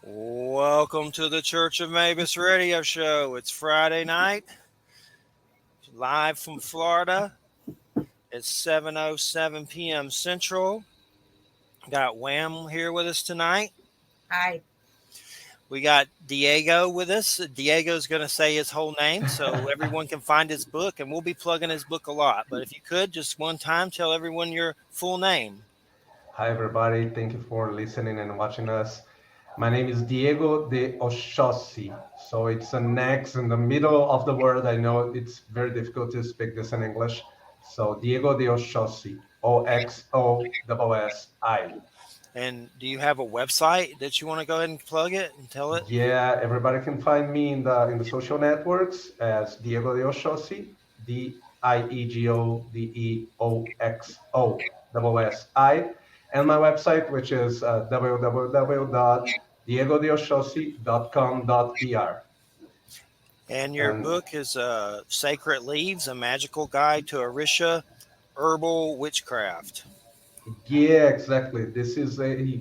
Welcome to the Church of Mabus radio show. It's Friday night, live from Florida. It's 7:07 p.m. Central. Got Wham here with us tonight. Hi. We got Diego with us. Diego's going to say his whole name so everyone can find his book, and we'll be plugging his book a lot. But if you could, just one time, tell everyone your full name. Hi, everybody. Thank you for listening and watching us. My name is Diego de Oxossi. So it's an X in the middle of the word. I know it's very difficult to speak this in English. So Diego de Oxossi, Oxossi. And do you have a website that you want to go ahead and plug it and tell it? Yeah, everybody can find me in the social networks as Diego de Oxossi, DIEGODEOXOSSI, and my website, which is www.diegodeoxossi.com.br. And your And book is Sacred Leaves, a magical guide to Orisha Herbal Witchcraft. yeah, exactly. This is a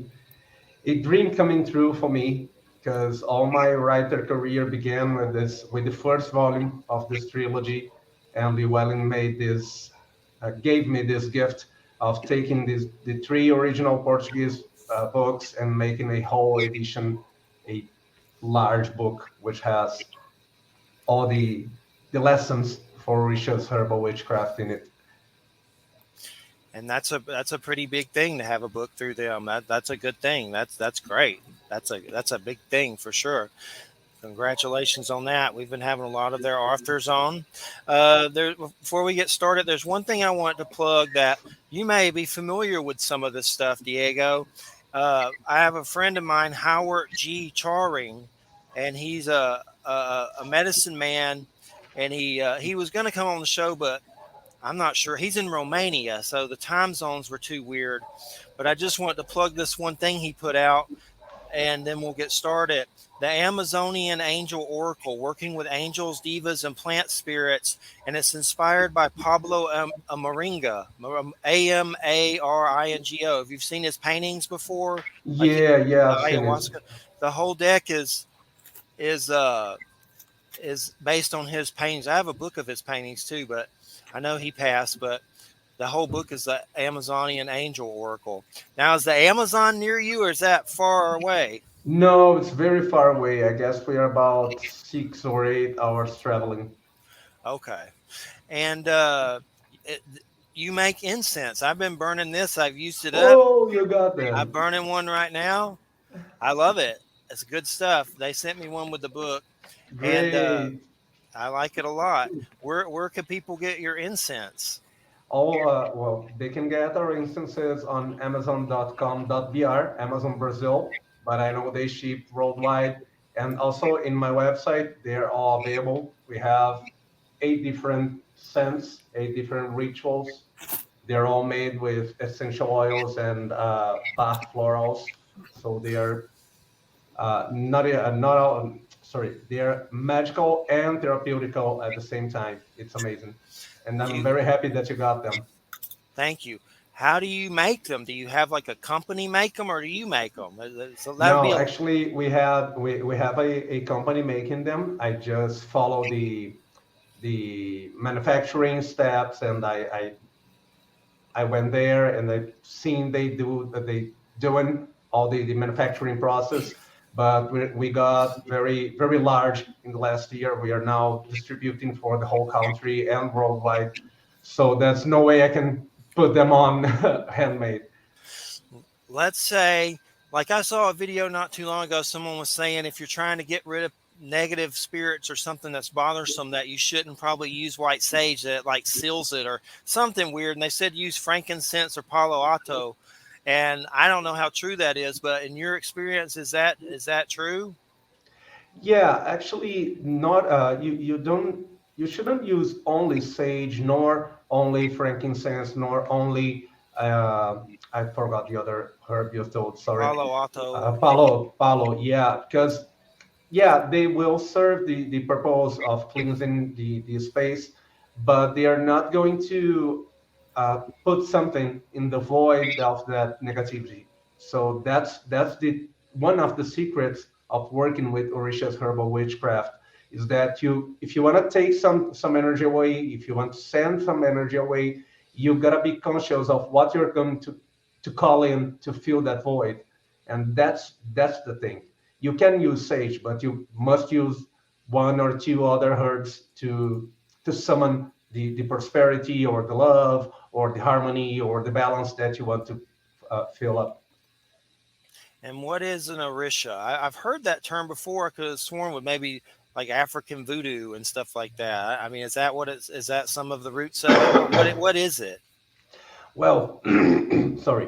dream coming true for me because all my writer career began with the first volume of this trilogy, and Llewellyn gave me this gift of taking the three original Portuguese books and making a whole edition, a large book which has all the lessons for Orisha's herbal witchcraft in it. And that's a pretty big thing to have a book through them. That's a good thing. That's great. That's a big thing for sure. Congratulations on that. We've been having a lot of their authors on. Before we get started, there's one thing I want to plug that you may be familiar with some of this stuff, Diego. I have a friend of mine, Howard G. Charing, and he's a medicine man, and he was going to come on the show, but I'm not sure. He's in Romania, so the time zones were too weird. But I just want to plug this one thing he put out, and then we'll get started. The Amazonian Angel Oracle, working with angels, divas, and plant spirits, and it's inspired by Pablo Amaringa, Amaringo. Have you seen his paintings before? Like Yeah, I've seen it. ayahuasca. The whole deck is uh is based on his paintings. I have a book of his paintings too, but I know he passed. But the whole book is the Amazonian Angel Oracle. Now, is the Amazon near you, or is that far away? No, it's very far away. I guess we are about 6 or 8 hours traveling. Okay. And it, you make incense. I've been burning this. I've used it up. Oh, you got I'm them. burning one right now. I love it. It's good stuff. They sent me one with the book, and Great. I like it a lot. Where can people get your incense? Well, they can get our instances on amazon.com.br, Amazon Brazil, but I know they ship worldwide. And also in my website, they're all available. We have 8 different scents, 8 different rituals. They're all made with essential oils and bath florals. So they are not all, sorry, they're magical and therapeutical at the same time. It's amazing. And I'm You very happy that you got them. Thank you. How do you make them? Do you have like a company make them, or do you make them? So that would be No, a actually, we have a company making them. I just follow the manufacturing steps, and I went there and I've seen they doing all the manufacturing process. But we got very large in the last year. We are now distributing for the whole country and worldwide. So there's no way I can put them on handmade. let's say, like I saw a video not too long ago. Someone was saying if you're trying to get rid of negative spirits or something that's bothersome, that you shouldn't probably use white sage, that it like seals it or something weird. And they said use frankincense or Palo Alto. And I don't know how true that is, but in your experience, is that true? Yeah, actually, not you shouldn't use only sage, nor only frankincense, nor only I forgot the other herb you told. Sorry, Palo Alto, maybe. palo. Yeah, because yeah, they will serve the purpose of cleansing the space, but they are not going to put something in the void of that negativity. So that's the one of the secrets of working with Orisha's Herbal Witchcraft is that if you want to take some energy away, if you want to send some energy away, you gotta be conscious of what you're going to call in to fill that void, and that's the thing. You can use sage, but you must use one or two other herbs to summon the prosperity or the love or the harmony or the balance that you want to fill up. And what is an Orisha? I've heard that term before. I could have sworn with maybe like African voodoo and stuff like that. I mean, is that what it's? Is that some of the roots of it? What is it? Well, sorry.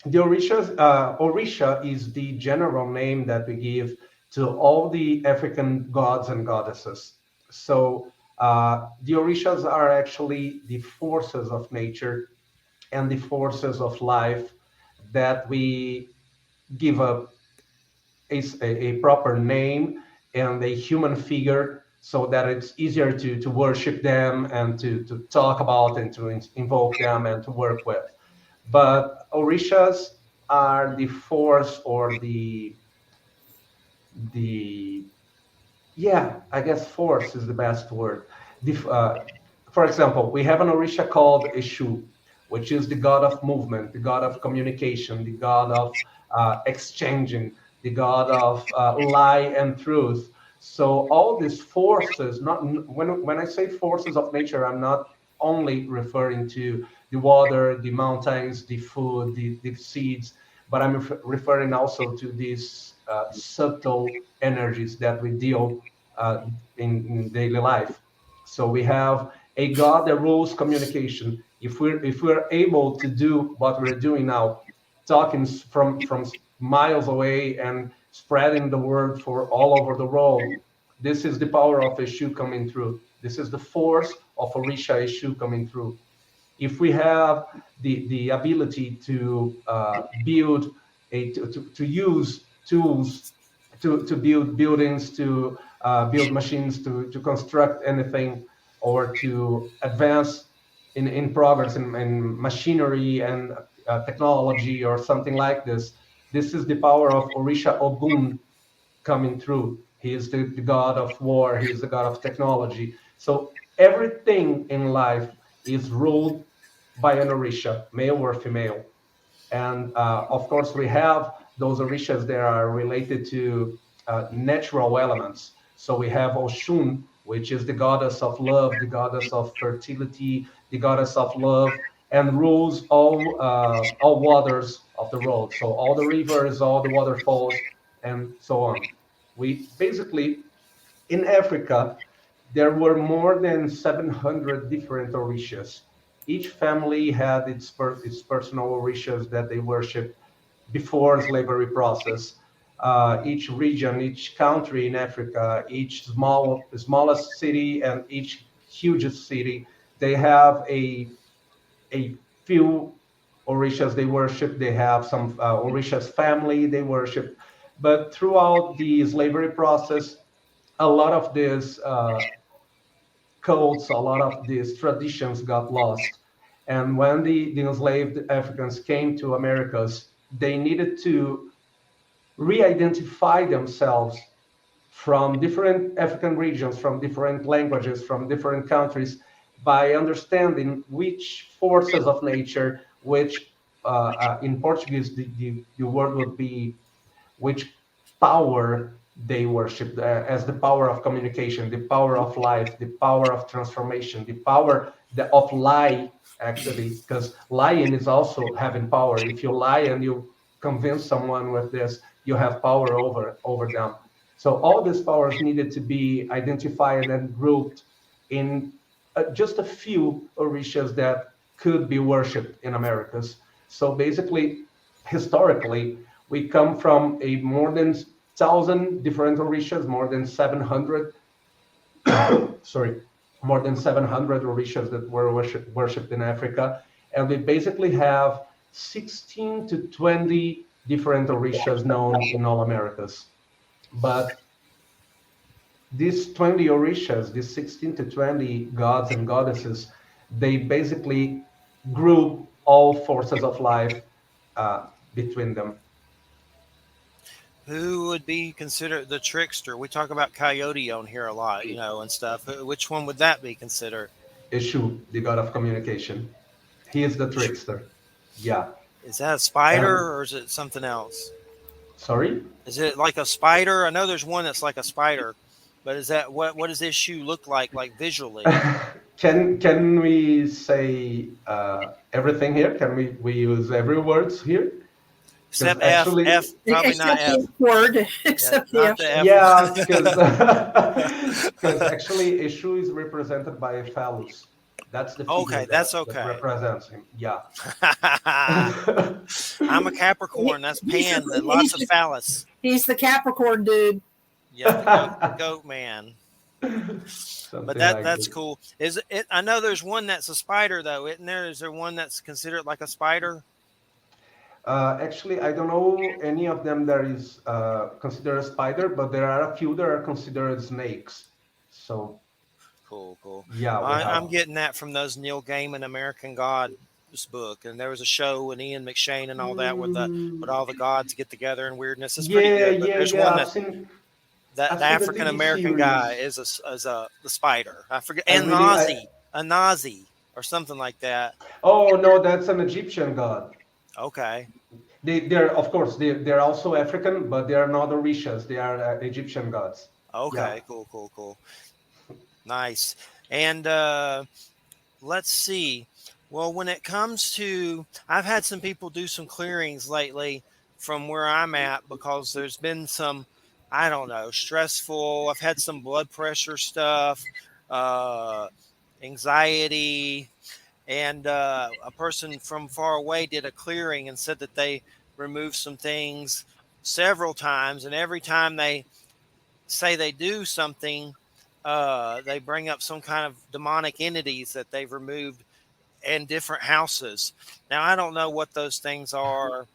The Orisha is the general name that we give to all the African gods and goddesses. So the Orishas are actually the forces of nature and the forces of life that we give a proper name and a human figure so that it's easier to worship them and to talk about and to invoke them and to work with. But Orishas are the force or the yeah, I guess force is the best word. For example, we have an Orisha called Eshu, which is the god of movement, the god of communication, the god of exchanging, the god of lie and truth. So all these forces, not when I say forces of nature, I'm not only referring to the water, the mountains, the food, the seeds, but I'm referring also to these subtle energies that we deal in daily life. So we have a God that rules communication. If we're able to do what we're doing now, talking from miles away and spreading the word for all over the world, this is the power of Eshu coming through. This is the force of Orisha Eshu coming through. If we have the ability to build to use tools to build buildings, to build machines, to construct anything, or to advance in progress in machinery and technology or something like this. This is the power of Orisha Ogun coming through. He is the god of war. He is the god of technology. So everything in life is ruled by an Orisha, male or female. And of course, we have those orishas that are related to natural elements. So we have Oshun, which is the goddess of love, the goddess of fertility, the goddess of love, and rules all waters of the world. So all the rivers, all the waterfalls, and so on. We basically in Africa, there were more than 700 different orishas. Each family had its personal orishas that they worshipped before slavery process. Each region, each country in Africa, each smallest city and each hugest city, they have a few orishas they worship. They have some orishas family they worship. But throughout the slavery process, a lot of these codes, a lot of these traditions got lost. And when the enslaved Africans came to Americas, they needed to re-identify themselves from different African regions, from different languages, from different countries, by understanding which forces of nature, which in Portuguese the word would be which power they worship as the power of communication, the power of life, the power of transformation, the power of lie, actually, because lying is also having power. If you lie and you convince someone with this, you have power over them. So all these powers needed to be identified and grouped in just a few orishas that could be worshipped in Americas. So basically, historically, we come from a more than 1,000 different orishas, more than 700, sorry, more than 700 orishas that were worshipped in Africa. And we basically have 16 to 20 different orishas known in all Americas. But these 20 orishas, these 16 to 20 gods and goddesses, they basically group all forces of life between them. Who would be considered the trickster? We talk about coyote on here a lot, and stuff. Which one would that be considered? Ishu, the god of communication. He is the trickster. Yeah. Is that a spider And or is it something else? sorry? Is it like a spider? I know there's one that's like a spider, but is that what does this shoe look like visually? Can we say everything here? Can we use every words here? Because Except F. actually, F probably not Except the F. F word. Yeah, Except the not F the word. F yeah, because one. because actually Ishu is represented by a phallus. That's the figure Okay, that's that okay. represents him. Yeah. I'm a Capricorn. That's Pan. He's Lots of phallus. he's the Capricorn dude. Yep, the goat man. But Something that like that's this. cool. Is it? I know there's one that's a spider though, isn't there? Is there one that's considered like a spider? Actually, I don't know any of them that is considered a spider, but there are a few that are considered snakes. So Cool, cool. yeah, we I'm have. getting that from those Neil Gaiman American Gods book, and there was a show with Ian McShane and all that, with the Mm, with all the gods get together and weirdness. It's pretty yeah, good. But yeah, there's yeah. one I've that seen that I've the seen the African TV American guy series. is a the spider. I forget, I and really I Nazi or something like that. Oh no, that's an Egyptian god. Okay, They're of course they're also African, but they are not Orishas. They are Egyptian gods. Yeah. okay, cool, cool, cool, nice. And let's see. Well, when it comes to, I've had some people do some clearings lately from where I'm at because there's been some, I don't know, stressful. I've had some blood pressure stuff, uh, anxiety, and a person from far away did a clearing and said that they removed some things several times, and every time they say they do something, they bring up some kind of demonic entities that they've removed in different houses. Now, I don't know what those things are,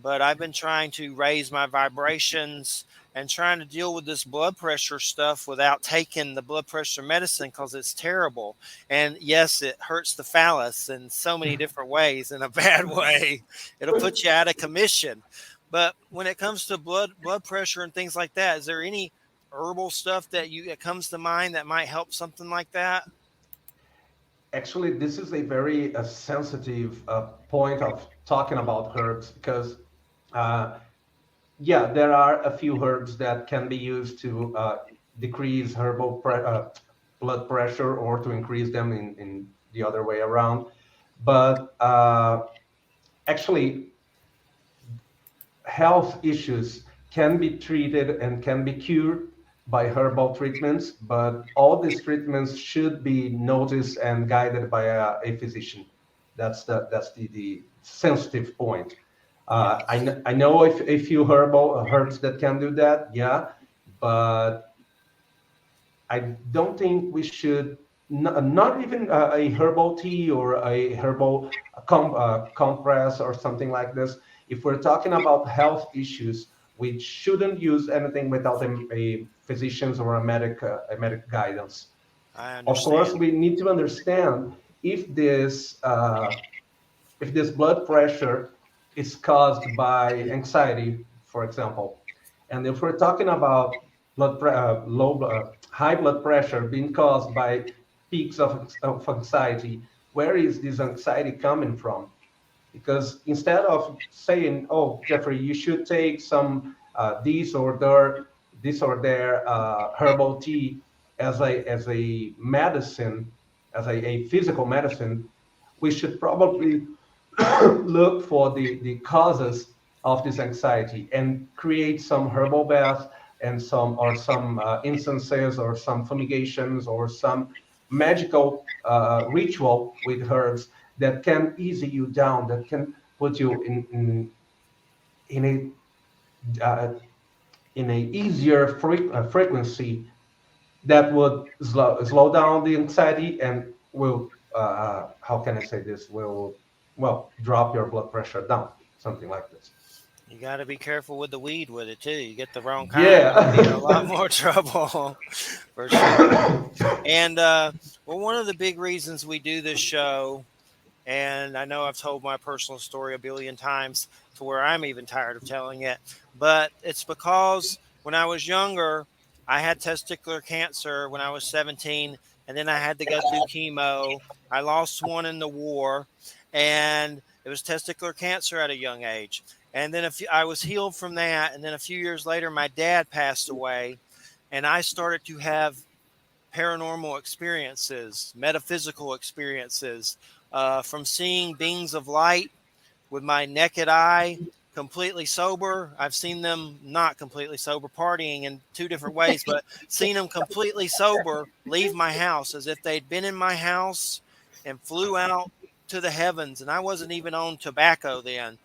but I've been trying to raise my vibrations and trying to deal with this blood pressure stuff without taking the blood pressure medicine because it's terrible. And yes, it hurts the phallus in so many different ways, in a bad way. It'll put you out of commission. But when it comes to blood pressure and things like that, is there any herbal stuff that comes to mind that might help something like that? Actually, this is a very sensitive point of talking about herbs because, uh, yeah, there are a few herbs that can be used to decrease blood pressure or to increase them in the other way around. But actually, health issues can be treated and can be cured by herbal treatments, but all these treatments should be noticed and guided by a physician. That's the sensitive point. Yes. I know a few herbal herbs that can do that, yeah, but I don't think we should not even a herbal tea or a herbal compress or something like this. If we're talking about health issues, we shouldn't use anything without a physician's or a medic guidance. I Of course, understand. we need to understand if this blood pressure is caused by anxiety, for example, and if we're talking about high blood pressure being caused by peaks of anxiety, where is this anxiety coming from? Because instead of saying, "Oh, Jeffrey, you should take some this or their herbal tea as a medicine, as a physical medicine," we should probably look for the causes of this anxiety and create some herbal baths and some incenses or some fumigations or some magical ritual with herbs that can ease you down, that can put you in a in a easier frequency that would slow down the anxiety and will how can I say this, will well drop your blood pressure down, something like this. You got to be careful with the weed with it too. You get the wrong kind, you can be in a lot Yeah. more trouble for sure. And well, one of the big reasons we do this show, and I know I've told my personal story a billion times, to where I'm even tired of telling it. But it's because when I was younger, I had testicular cancer when I was 17, and then I had to go through chemo. I lost one in the war, and it was testicular cancer at a young age. And then I was healed from that, and then a few years later, my dad passed away, and I started to have paranormal experiences, metaphysical experiences, from seeing beings of light with my naked eye, completely sober. I've seen them not completely sober, partying in two different ways, but seen them completely sober leave my house as if they'd been in my house and flew out to the heavens. And I wasn't even on tobacco then.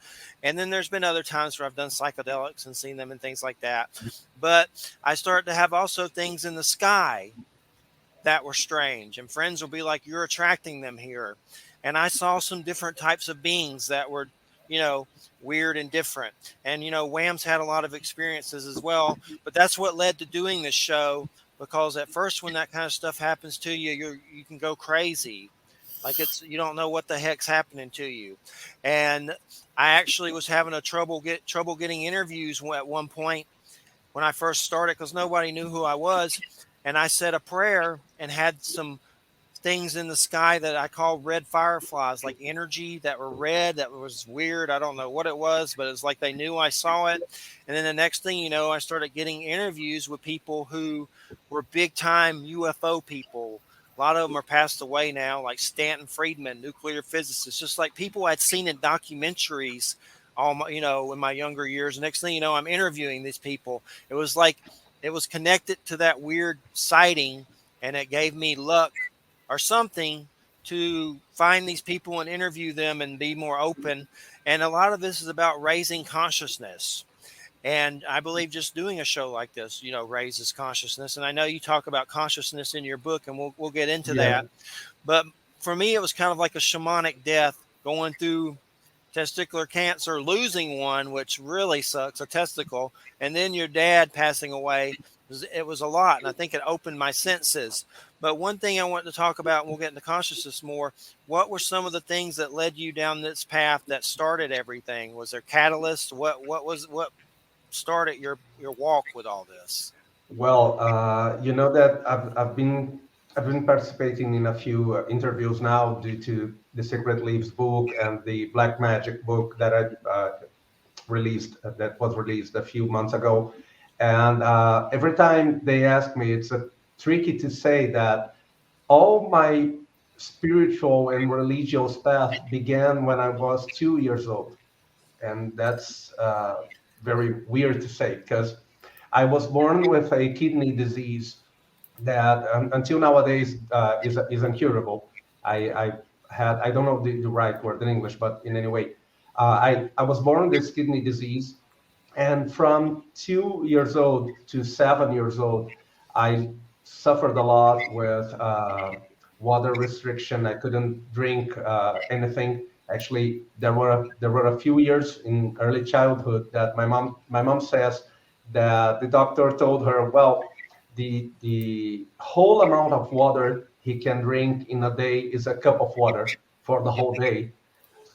And then there's been other times where I've done psychedelics and seen them and things like that. But I started to have also things in the sky that were strange. And friends will be like, "You're attracting them here." And I saw some different types of beings that were, you know, weird and different. And, Wham's had a lot of experiences as well. But that's what led to doing this show, because at first, when that kind of stuff happens to you, you can go crazy. Like you don't know what the heck's happening to you. And I actually was having trouble getting interviews at one point when I first started, because nobody knew who I was. And I said a prayer and had some things in the sky that I call red fireflies, like energy that were red. That was weird. I don't know what it was, but it's like they knew I saw it. And then the next thing you know, I started getting interviews with people who were big time UFO people. A lot of them are passed away now, like Stanton Friedman, nuclear physicist, just like people I'd seen in documentaries in my younger years. The next thing you know, I'm interviewing these people. It was like it was connected to that weird sighting, and it gave me luck or something to find these people and interview them and be more open. And a lot of this is about raising consciousness. And I believe just doing a show like this, raises consciousness. And I know you talk about consciousness in your book, and we'll get into Yeah. that. But for me, it was kind of like a shamanic death, going through testicular cancer, losing one, which really sucks, a testicle, and then your dad passing away. It was a lot, and I think it opened my senses. But one thing I want to talk about, and we'll get into consciousness more, what were some of the things that led you down this path that started everything? Was there catalyst? What started your walk with all this? Well, you know that I've been participating in a few interviews now due to the Secret Leaves book and the Black Magic book that I that was released a few months ago. And every time they ask me, it's tricky to say that all my spiritual and religious path began when I was 2 years old. And that's very weird to say because I was born with a kidney disease that until nowadays is incurable. I had, I don't know the right word in English, but in any way, I was born with this kidney disease, and from 2 years old to 7 years old, I suffered a lot with water restriction. I couldn't drink anything. Actually, there were a few years in early childhood that my mom says that the doctor told her, well, the whole amount of water he can drink in a day is a cup of water for the whole day.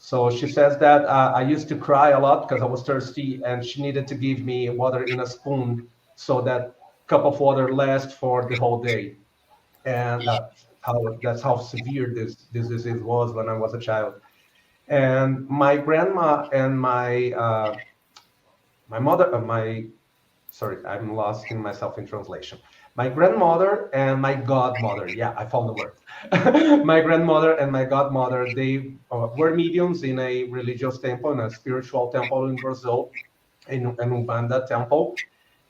So she says that I used to cry a lot because I was thirsty, and she needed to give me water in a spoon so that cup of water lasts for the whole day. And that's how severe this disease was when I was a child. And my grandma and my mother, my sorry, I'm lost in myself in translation. My grandmother and my godmother, yeah, I found the word. My grandmother and my godmother, they were mediums in a religious temple, in a spiritual temple in Brazil, in an Umbanda temple.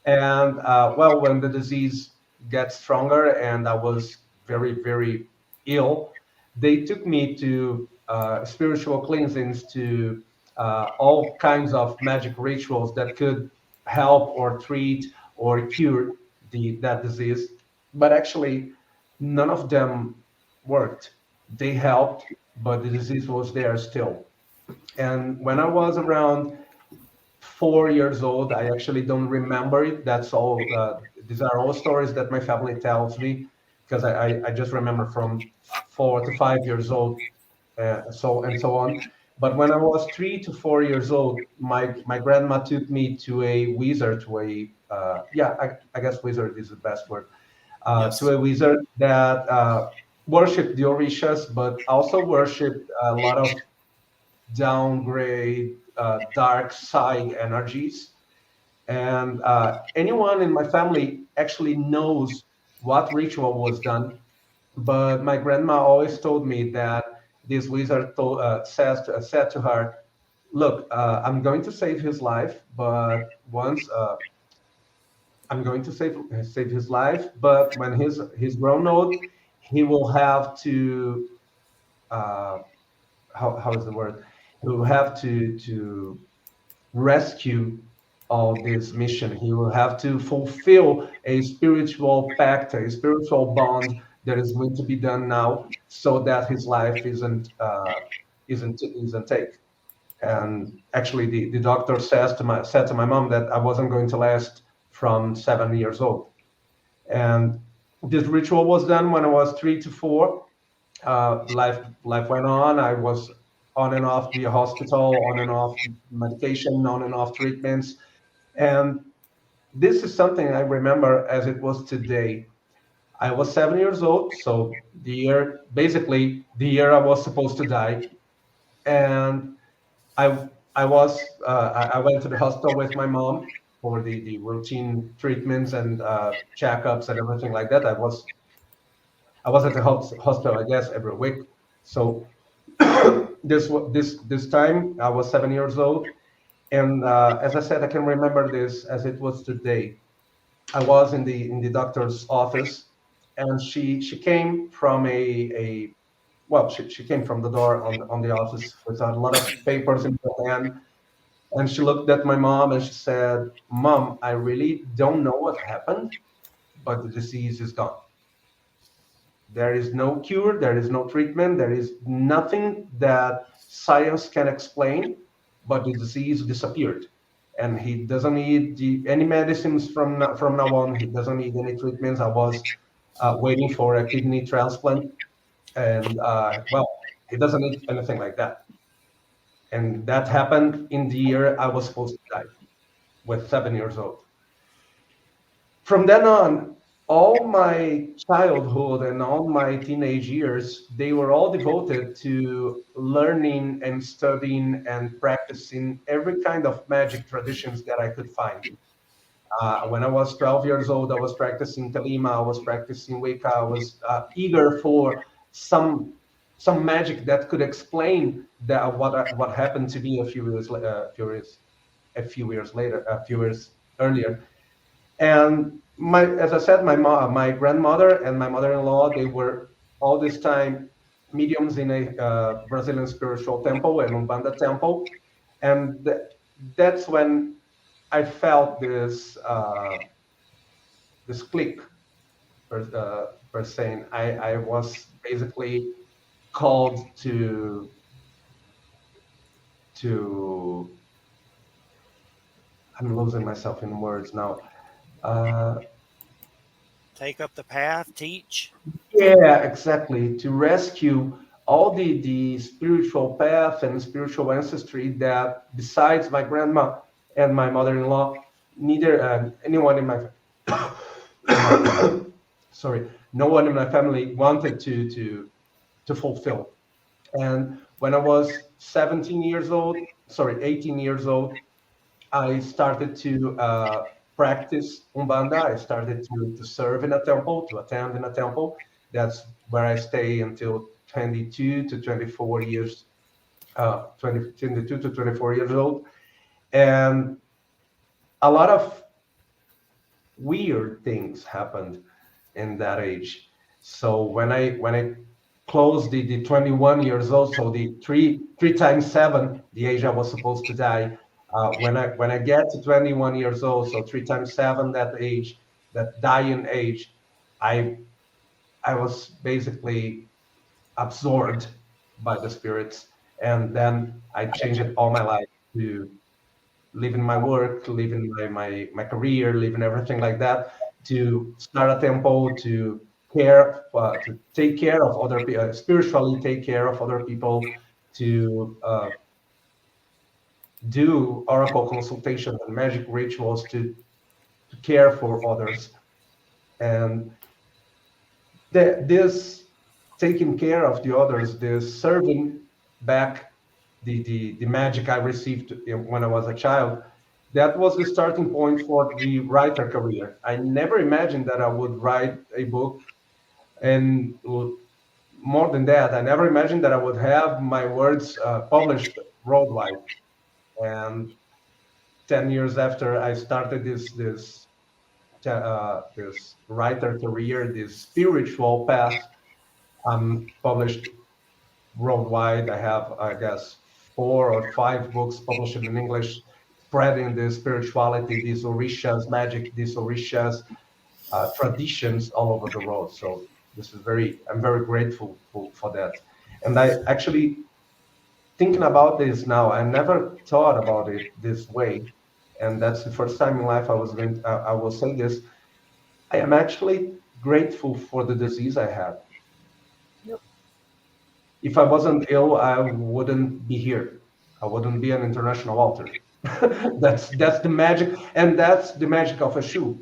And well, when the disease got stronger and I was very, very ill, they took me to spiritual cleansings, to all kinds of magic rituals that could help or treat or cure that disease. But actually, none of them worked. They helped, but the disease was there still. And when I was around 4 years old. I actually don't remember it. That's all. These are all stories that my family tells me because I just remember from 4 to 5 years old, so and so on. But when I was 3 to 4 years old, my grandma took me to a wizard, to a yeah, I guess wizard is the best word, to Yes. a wizard that worshipped the Orishas, but also worshipped a lot of downgrade, dark side energies. And anyone in my family actually knows what ritual was done. But my grandma always told me that this wizard said to her, "Look, I'm going to save his life, but once I'm going to save his life, but when he's grown old, he will have to uh, how is the word? He will have to rescue all this mission. He will have to fulfill a spiritual pact, a spiritual bond that is going to be done now, so that his life isn't take." And actually, the doctor said to my mom that I wasn't going to last from 7 years old. And this ritual was done when I was 3 to 4. Life went on. I was on and off the hospital, on and off medication, on and off treatments. And this is something I remember as it was today. I was 7 years old, so basically the year I was supposed to die. And I went to the hospital with my mom for the routine treatments and checkups and everything like that. I was at the hospital, I guess, every week. So this time I was 7 years old, and as I said, I can remember this as it was today. I was in the doctor's office, and she came from a well, she came from the door on the office with a lot of papers in her hand, and she looked at my mom and she said, "Mom, I really don't know what happened, but the disease is gone. There is no cure, there is no treatment, there is nothing that science can explain, but the disease disappeared. And he doesn't need any medicines from now on. He doesn't need any treatments." I was waiting for a kidney transplant, and well, he doesn't need anything like that. And that happened in the year I was supposed to die, with 7 years old. From then on, all my childhood and all my teenage years, they were all devoted to learning and studying and practicing every kind of magic traditions that I could find. When I was 12 years old, I was practicing Kalima, I was practicing Wicca, I was eager for some some magic that could explain that what happened to me a few years later, a few years earlier. And as I said, my grandmother and my mother-in-law, they were all this time mediums in a Brazilian spiritual temple, an Umbanda temple, and that's when I felt this click per se. I was basically called to. I'm losing myself in words now. Uh, Take up the path, teach. Yeah, exactly. To rescue all the spiritual path and spiritual ancestry that, besides my grandma and my mother-in-law, neither anyone in my sorry, no one in my family wanted to fulfill. And when I was 17 years old, sorry, 18 years old, I started to practice Umbanda. I started to serve in a temple, to attend in a temple. That's where I stay until 22 to 24 years, 22 to 24 years old. And a lot of weird things happened in that age. So when I closed the 21 years old, so the three times seven, the age I was supposed to die. When I get to 21 years old, so three times seven, that age, that dying age, I I was basically absorbed by the spirits, and then I changed all my life to leaving my work, leaving my career, leaving everything like that, to start a temple, to take care of other people, spiritually take care of other people, to do oracle consultations and magic rituals to care for others. And this taking care of the others, this serving back the magic I received when I was a child, that was the starting point for the writer career. I never imagined that I would write a book, and more than that, I never imagined that I would have my words published worldwide. And 10 years after I started this writer career, this spiritual path, I'm published worldwide. I have, I guess, 4 or 5 books published in English, spreading the spirituality, these Orishas magic, these Orishas traditions all over the world. So this is I'm very grateful for that. And I actually thinking about this now, I never thought about it this way. And that's the first time in life I will say this. I am actually grateful for the disease I had. Yep. If I wasn't ill, I wouldn't be here. I wouldn't be an international author. That's the magic, and that's the magic of a shoe.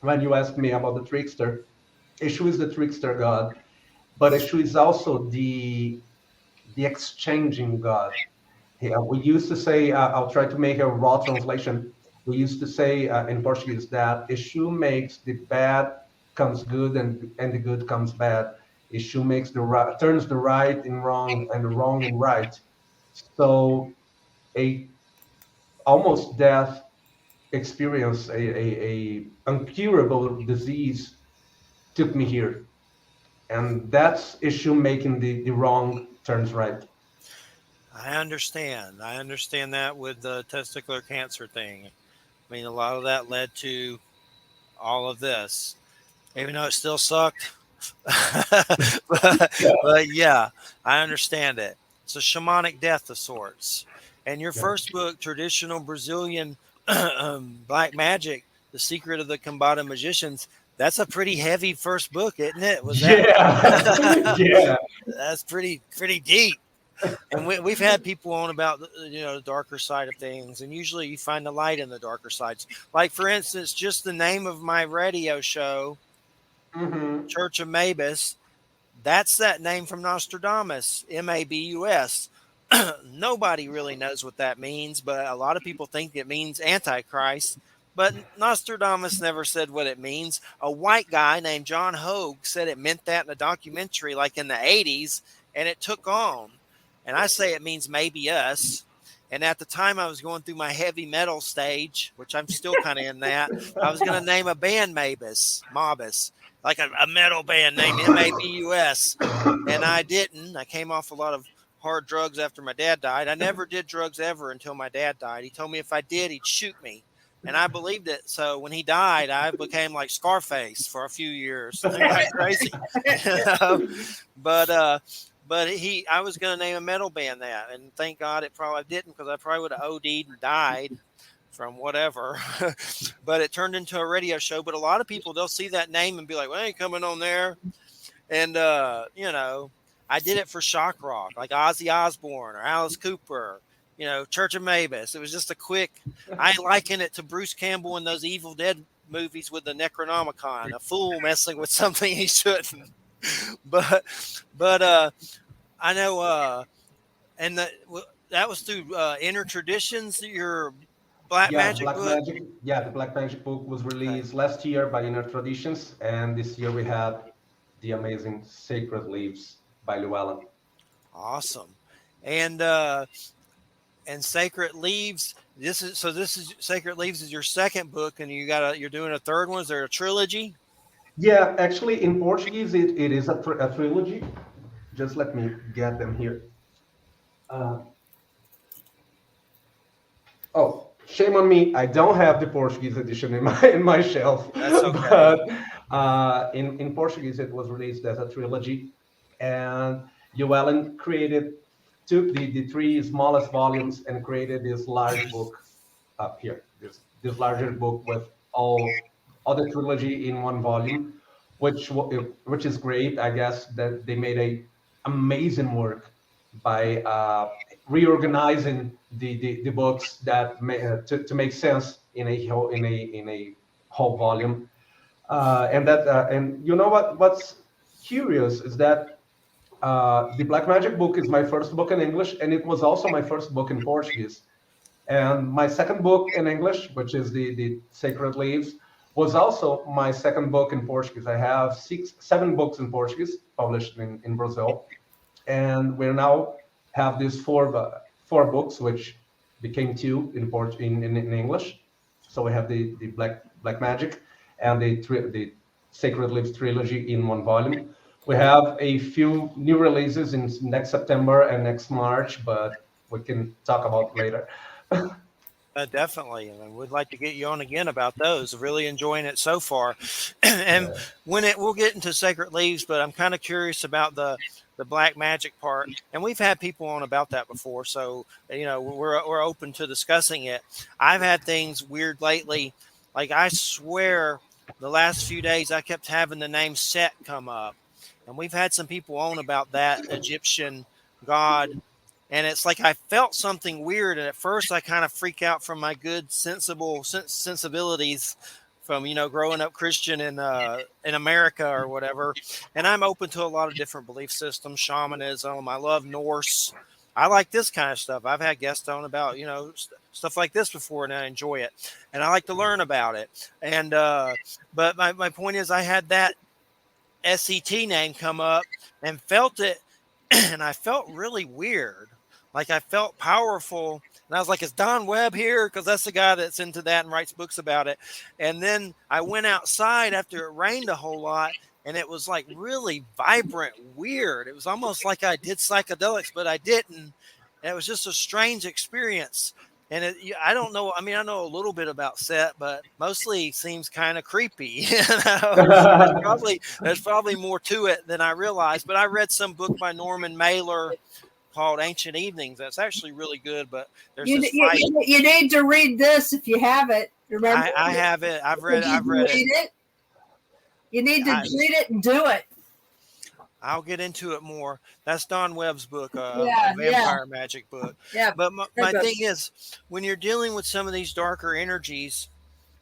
When you ask me about the trickster, Eshu is the trickster god, but Eshu is also the exchanging god. Yeah, we used to say, I'll try to make a raw translation. We used to say in Portuguese that Eshu makes the bad comes good and the good comes bad. Eshu makes the right, turns the right in wrong and the wrong in right. So a almost death experience, a incurable disease took me here. And that's Eshu making the wrong turns right. I understand. I understand that with the testicular cancer thing. I mean, a lot of that led to all of this, even though it still sucked. But yeah, I understand it. It's a shamanic death of sorts. And your Yeah. first book, Traditional Brazilian Black Magic, The Secret of the Combada Magicians, that's a pretty heavy first book, isn't it? Was that? Yeah. Yeah. That's pretty deep. And we've had people on about the darker side of things, and usually you find the light in the darker sides. Like for instance, just the name of my radio show, Hmm. Church of Mabus, that's that name from Nostradamus, Mabus. Nobody really knows what that means, but a lot of people think it means Antichrist. But Nostradamus never said what it means. A white guy named John Hogue said it meant that in a documentary like in the 80s, and it took on. And I say it means maybe us. And at the time I was going through my heavy metal stage, which I'm still kind of in that, I was going to name a band Mabus, like a metal band named Mabus. And I didn't. I came off a lot of hard drugs after my dad died. I never did drugs ever until my dad died. He told me if I did, he'd shoot me. And I believed it. So when he died, I became like Scarface for a few years. Like crazy. but I was going to name a metal band that, and thank God it probably didn't, because I probably would have OD'd and died from whatever. But it turned into a radio show. But a lot of people, they'll see that name and be like, well, I ain't coming on there. And I did it for shock rock, like Ozzy Osbourne or Alice Cooper, Church of Mabus. It was just a quick. I liken it to Bruce Campbell in those Evil Dead movies with the Necronomicon, a fool messing with something he shouldn't. but I know, and that was through Inner Traditions, your Black Yeah, Magic Black book. Magic. Yeah, the Black Magic book was Okay. released last year by Inner Traditions, and this year we had the amazing Sacred Leaves by Llewellyn. Awesome. And Sacred Leaves. This is Sacred Leaves is your second book, and you're doing a third one. Is there a trilogy? Yeah, actually, in Portuguese, it is a trilogy. Just let me get them here. Uh, oh, shame on me! I don't have the Portuguese edition in my shelf. That's okay. But in Portuguese, it was released as a trilogy, and Llewellyn took the 3 smallest volumes and created this large book up here. This larger book with all the trilogy in one volume, which is great. I guess that they made a amazing work by reorganizing the books that to make sense in a whole volume. And you know what's curious is that the Black Magic book is my first book in English, and it was also my first book in Portuguese. And my second book in English, which is the Sacred Leaves, was also my second book in Portuguese. I have seven books in Portuguese published in Brazil, and we now have these four books, which became two in English. So we have the Black Magic and the Sacred Leaves trilogy in one volume. We have a few new releases in next September and next March, but we can talk about later. Definitely, and we'd like to get you on again about those. Really enjoying it so far, and Yeah. we'll get into Sacred Leaves, but I'm kind of curious about the black magic part, and we've had people on about that before, so we're open to discussing it. I've had things weird lately, like I swear, the last few days I kept having the name Set come up, and we've had some people on about that Egyptian god, and it's like I felt something weird, and at first I kind of freak out from my good sensible sensibilities from growing up Christian in America or whatever. And I'm open to a lot of different belief systems, shamanism. I love Norse. I like this kind of stuff. I've had guests on about stuff like this before, and I enjoy it, and I like to learn about it. And but my point is, I had that SET name come up and felt it, and I felt really weird. Like I felt powerful. And I was like, is Don Webb here? Because that's the guy that's into that and writes books about it. And then I went outside after it rained a whole lot, and it was like really vibrant, weird. It was almost like I did psychedelics, but I didn't. And it was just a strange experience. And I don't know. I mean, I know a little bit about Set, but mostly seems kind of creepy. There's probably more to it than I realized. But I read some book by Norman Mailer called Ancient Evenings. That's actually really good. But there's You, this you, fight. you need to read this if you have it. Remember? I have it. I've read. Did you I've read read it. it. You need to I, read it and do it. I'll get into it more. That's Don Webb's book, Yeah, a vampire magic book. Yeah. But my thing is, when you're dealing with some of these darker energies,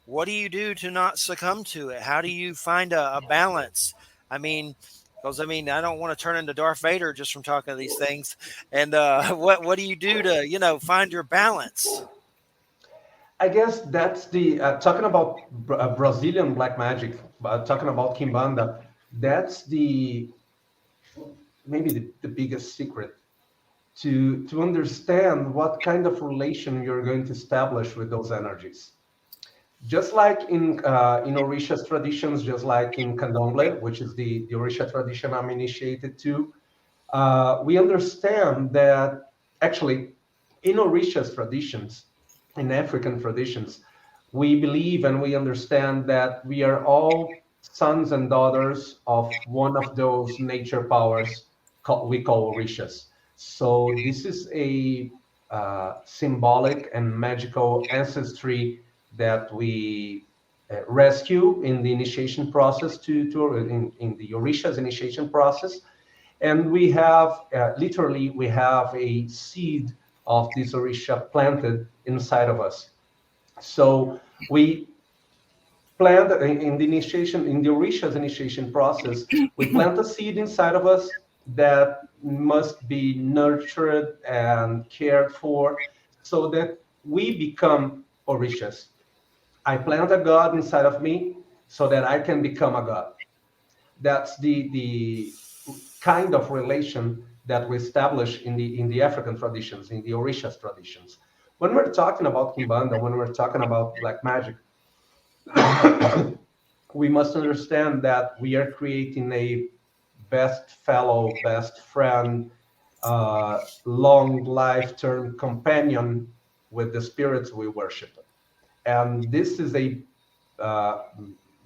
what do you do to not succumb to it? How do you find a balance? I mean, because I don't want to turn into Darth Vader just from talking to these things. And what do you do to find your balance? I guess that's the talking about Brazilian black magic, talking about Kimbanda. That's the maybe the biggest secret to understand what kind of relation you're going to establish with those energies. Just like in Orisha's traditions, just like in Candomblé, which is the Orisha tradition I'm initiated to, we understand that actually in Orisha's traditions, in African traditions, we believe and we understand that we are all sons and daughters of one of those nature powers we call Orishas. So this is a symbolic and magical ancestry that we rescue in the initiation process in the Orisha's initiation process. And we have literally we have a seed of this Orisha planted inside of us. So we plant in the initiation, in the Orisha's initiation process, we plant a seed inside of us that must be nurtured and cared for so that we become Orishas. I plant a God inside of me so that I can become a God. That's the kind of relation that we establish in the African traditions, in the Orisha's traditions. When we're talking about Kimbanda, when we're talking about black magic, we must understand that we are creating a best fellow, best friend, long life term companion with the spirits we worship. And this is a uh,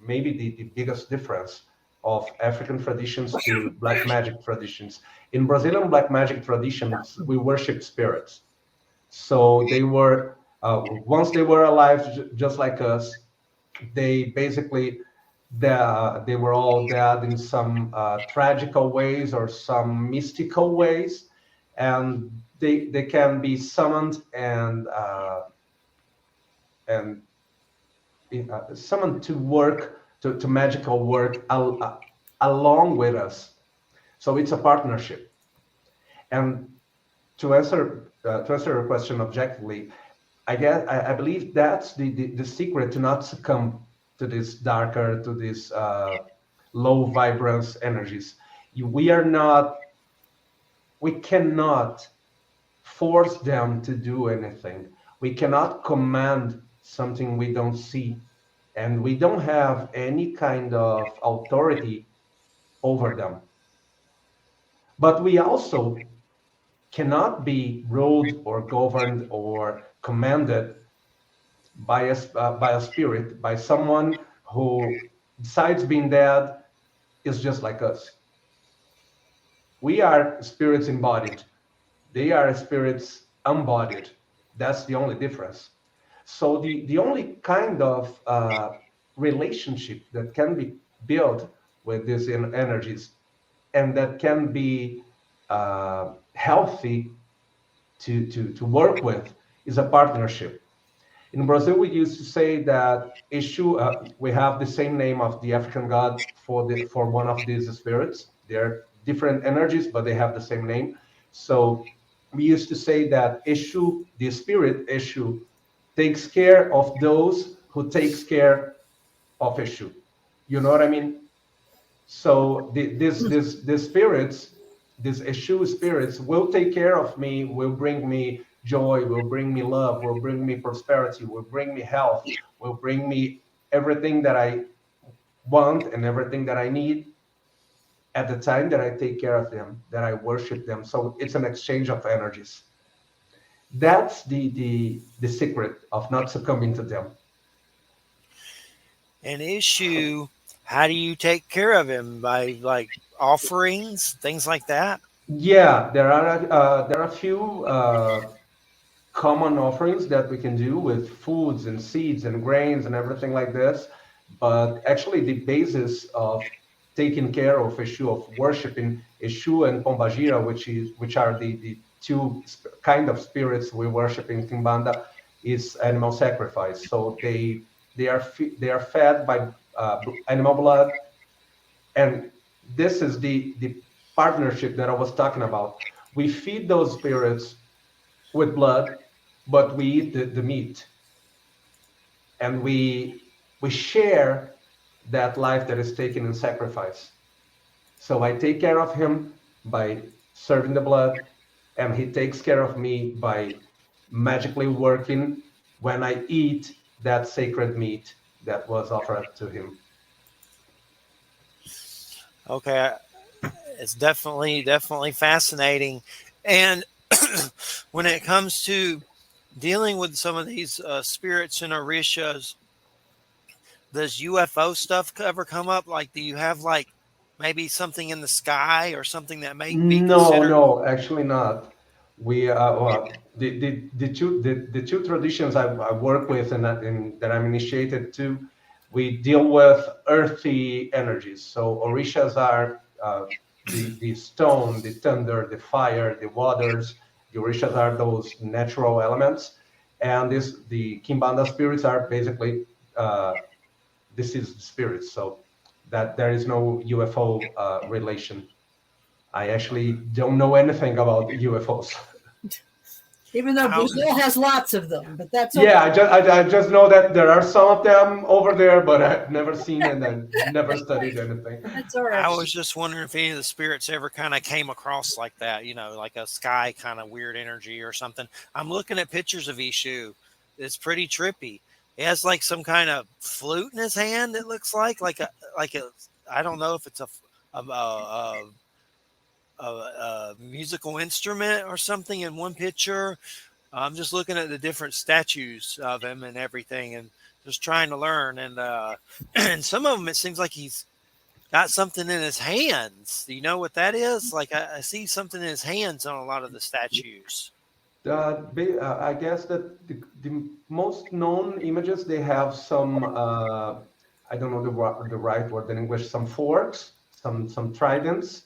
maybe the biggest difference of African traditions to black magic traditions. In Brazilian black magic traditions, we worship spirits. So they were once they were alive, just like us, they basically they were all dead in some tragical ways or some mystical ways, and they can be summoned and summoned to work to magical work along with us. So it's a partnership. And to answer your question objectively, I believe that's the secret to not succumb to this darker, to this low vibrance energies. We are not, we cannot force them to do anything. We cannot command something we don't see, and we don't have any kind of authority over them. But we also cannot be ruled or governed or commanded by a spirit, by someone who, besides being dead, is just like us. We are spirits embodied. They are spirits embodied. That's the only difference. So the only kind of relationship that can be built with these energies and that can be healthy to work with is a partnership. In Brazil, we used to say that Eshu, we have the same name of the African god for one of these spirits. They're different energies, but they have the same name. So we used to say that Eshu, the spirit Eshu, takes care of those who takes care of Eshu. You know what I mean? So this spirits, these Eshu spirits will take care of me, will bring me joy, will bring me love, will bring me prosperity, will bring me health, will bring me everything that I want and everything that I need at the time that I take care of them, that I worship them. So it's an exchange of energies. That's the secret of not succumbing to them. An issue. How do you take care of him? By like offerings, things like that? Yeah, there are a few common offerings that we can do with foods and seeds and grains and everything like this. But actually, the basis of taking care of Eshu, of worshiping Eshu and Pombagira, which are the two kind of spirits we worship in Kimbanda, is animal sacrifice. So they are fed by animal blood, and this is the partnership that I was talking about. We feed those spirits with blood, but we eat the meat, and we share that life that is taken in sacrifice. So I take care of him by serving the blood, and he takes care of me by magically working when I eat that sacred meat that was offered to him. Okay, it's definitely fascinating. And when it comes to dealing with some of these spirits and orishas, does UFO stuff ever come up? Like, do you have like maybe something in the sky or something that may be No, considered? no, actually not. We the two traditions I work with and that I'm initiated to, we deal with earthy energies. So orishas are the stone, the thunder, the fire, the waters. The orishas are those natural elements, and the Kimbanda spirits are basically this is the spirits. So that there is no UFO relation. I actually don't know anything about UFOs. Even though How Brazil has lots of them, but that's okay. Yeah, I just know that there are some of them over there, but I've never seen and I never studied anything. That's all right. I was just wondering if any of the spirits ever kind of came across like that, like a sky kind of weird energy or something. I'm looking at pictures of Ishu. It's pretty trippy. He has like some kind of flute in his hand. It looks like a. I don't know if it's a musical instrument or something in one picture. I'm just looking at the different statues of him and everything, and just trying to learn. And and some of them, it seems like he's got something in his hands. Do you know what that is? Like I see something in his hands on a lot of the statues. I guess that the most known images they have some I don't know the right word in English, some forks, some tridents,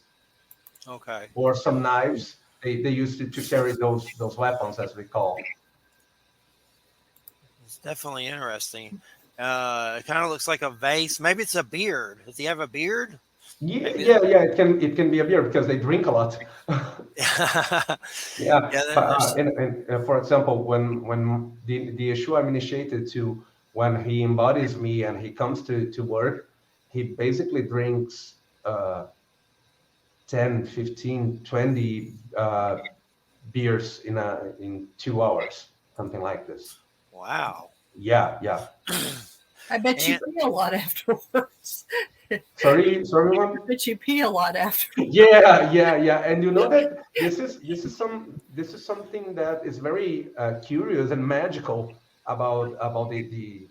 Okay. or some knives. they used to carry those weapons, as we call. It's definitely interesting. It kind of looks like a vase. Maybe it's a beard. Does he have a beard? Yeah, Maybe. yeah, yeah. It can be a beer because they drink a lot. Yeah, Yeah, but there's. for example, when the issue I'm initiated to, when he embodies me and he comes to work, he basically drinks 10, 15, 20 beers in 2 hours, something like this. Wow. Yeah, yeah. I bet you And pee a lot afterwards. Sorry, I one. bet you pee a lot after. Yeah, yeah, yeah. And you know that this is something that is very curious and magical about the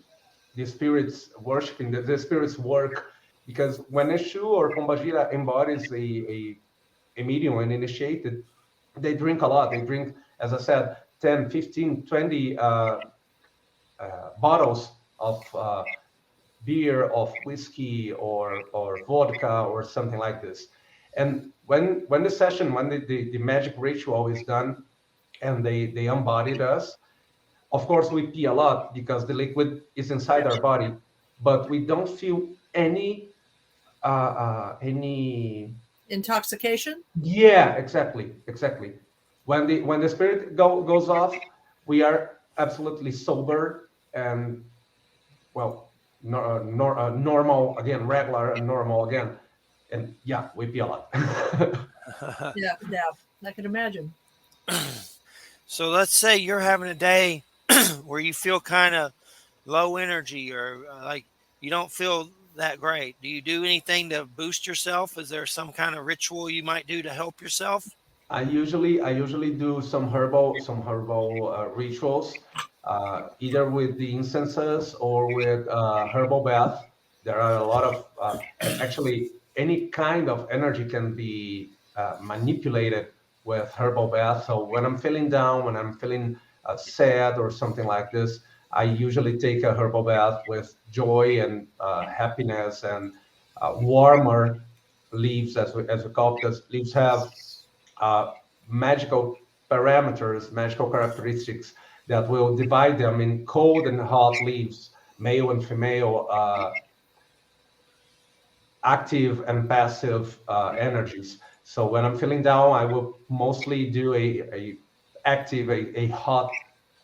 spirits worshiping the spirits work, because when Eshu or Pombagira embodies a medium and initiated, they drink a lot. They drink, as I said, 10, 15, 20 bottles of beer, of whiskey, or vodka, or something like this. And when the session, when the magic ritual is done, and they embodied us, of course we pee a lot because the liquid is inside our body, but we don't feel any. Intoxication? Yeah, exactly. When the spirit goes off, we are absolutely sober and, well, normal again, regular and normal again, and yeah, we pee a lot. Yeah, yeah. I can imagine. so let's say you're having a day where you feel kind of low energy or like you don't feel that great. Do you do anything to boost yourself? Is there some kind of ritual you might do to help yourself? I usually do some herbal rituals, either with the incenses or with herbal bath. There are a lot of actually any kind of energy can be manipulated with herbal bath. So when I'm feeling down, when I'm feeling sad or something like this, I usually take a herbal bath with joy and happiness and warmer leaves, as we call, because leaves have uh, magical parameters, magical characteristics that will divide them in cold and hot leaves, male and female, active and passive energies. So when I'm feeling down, I will mostly do a active, a hot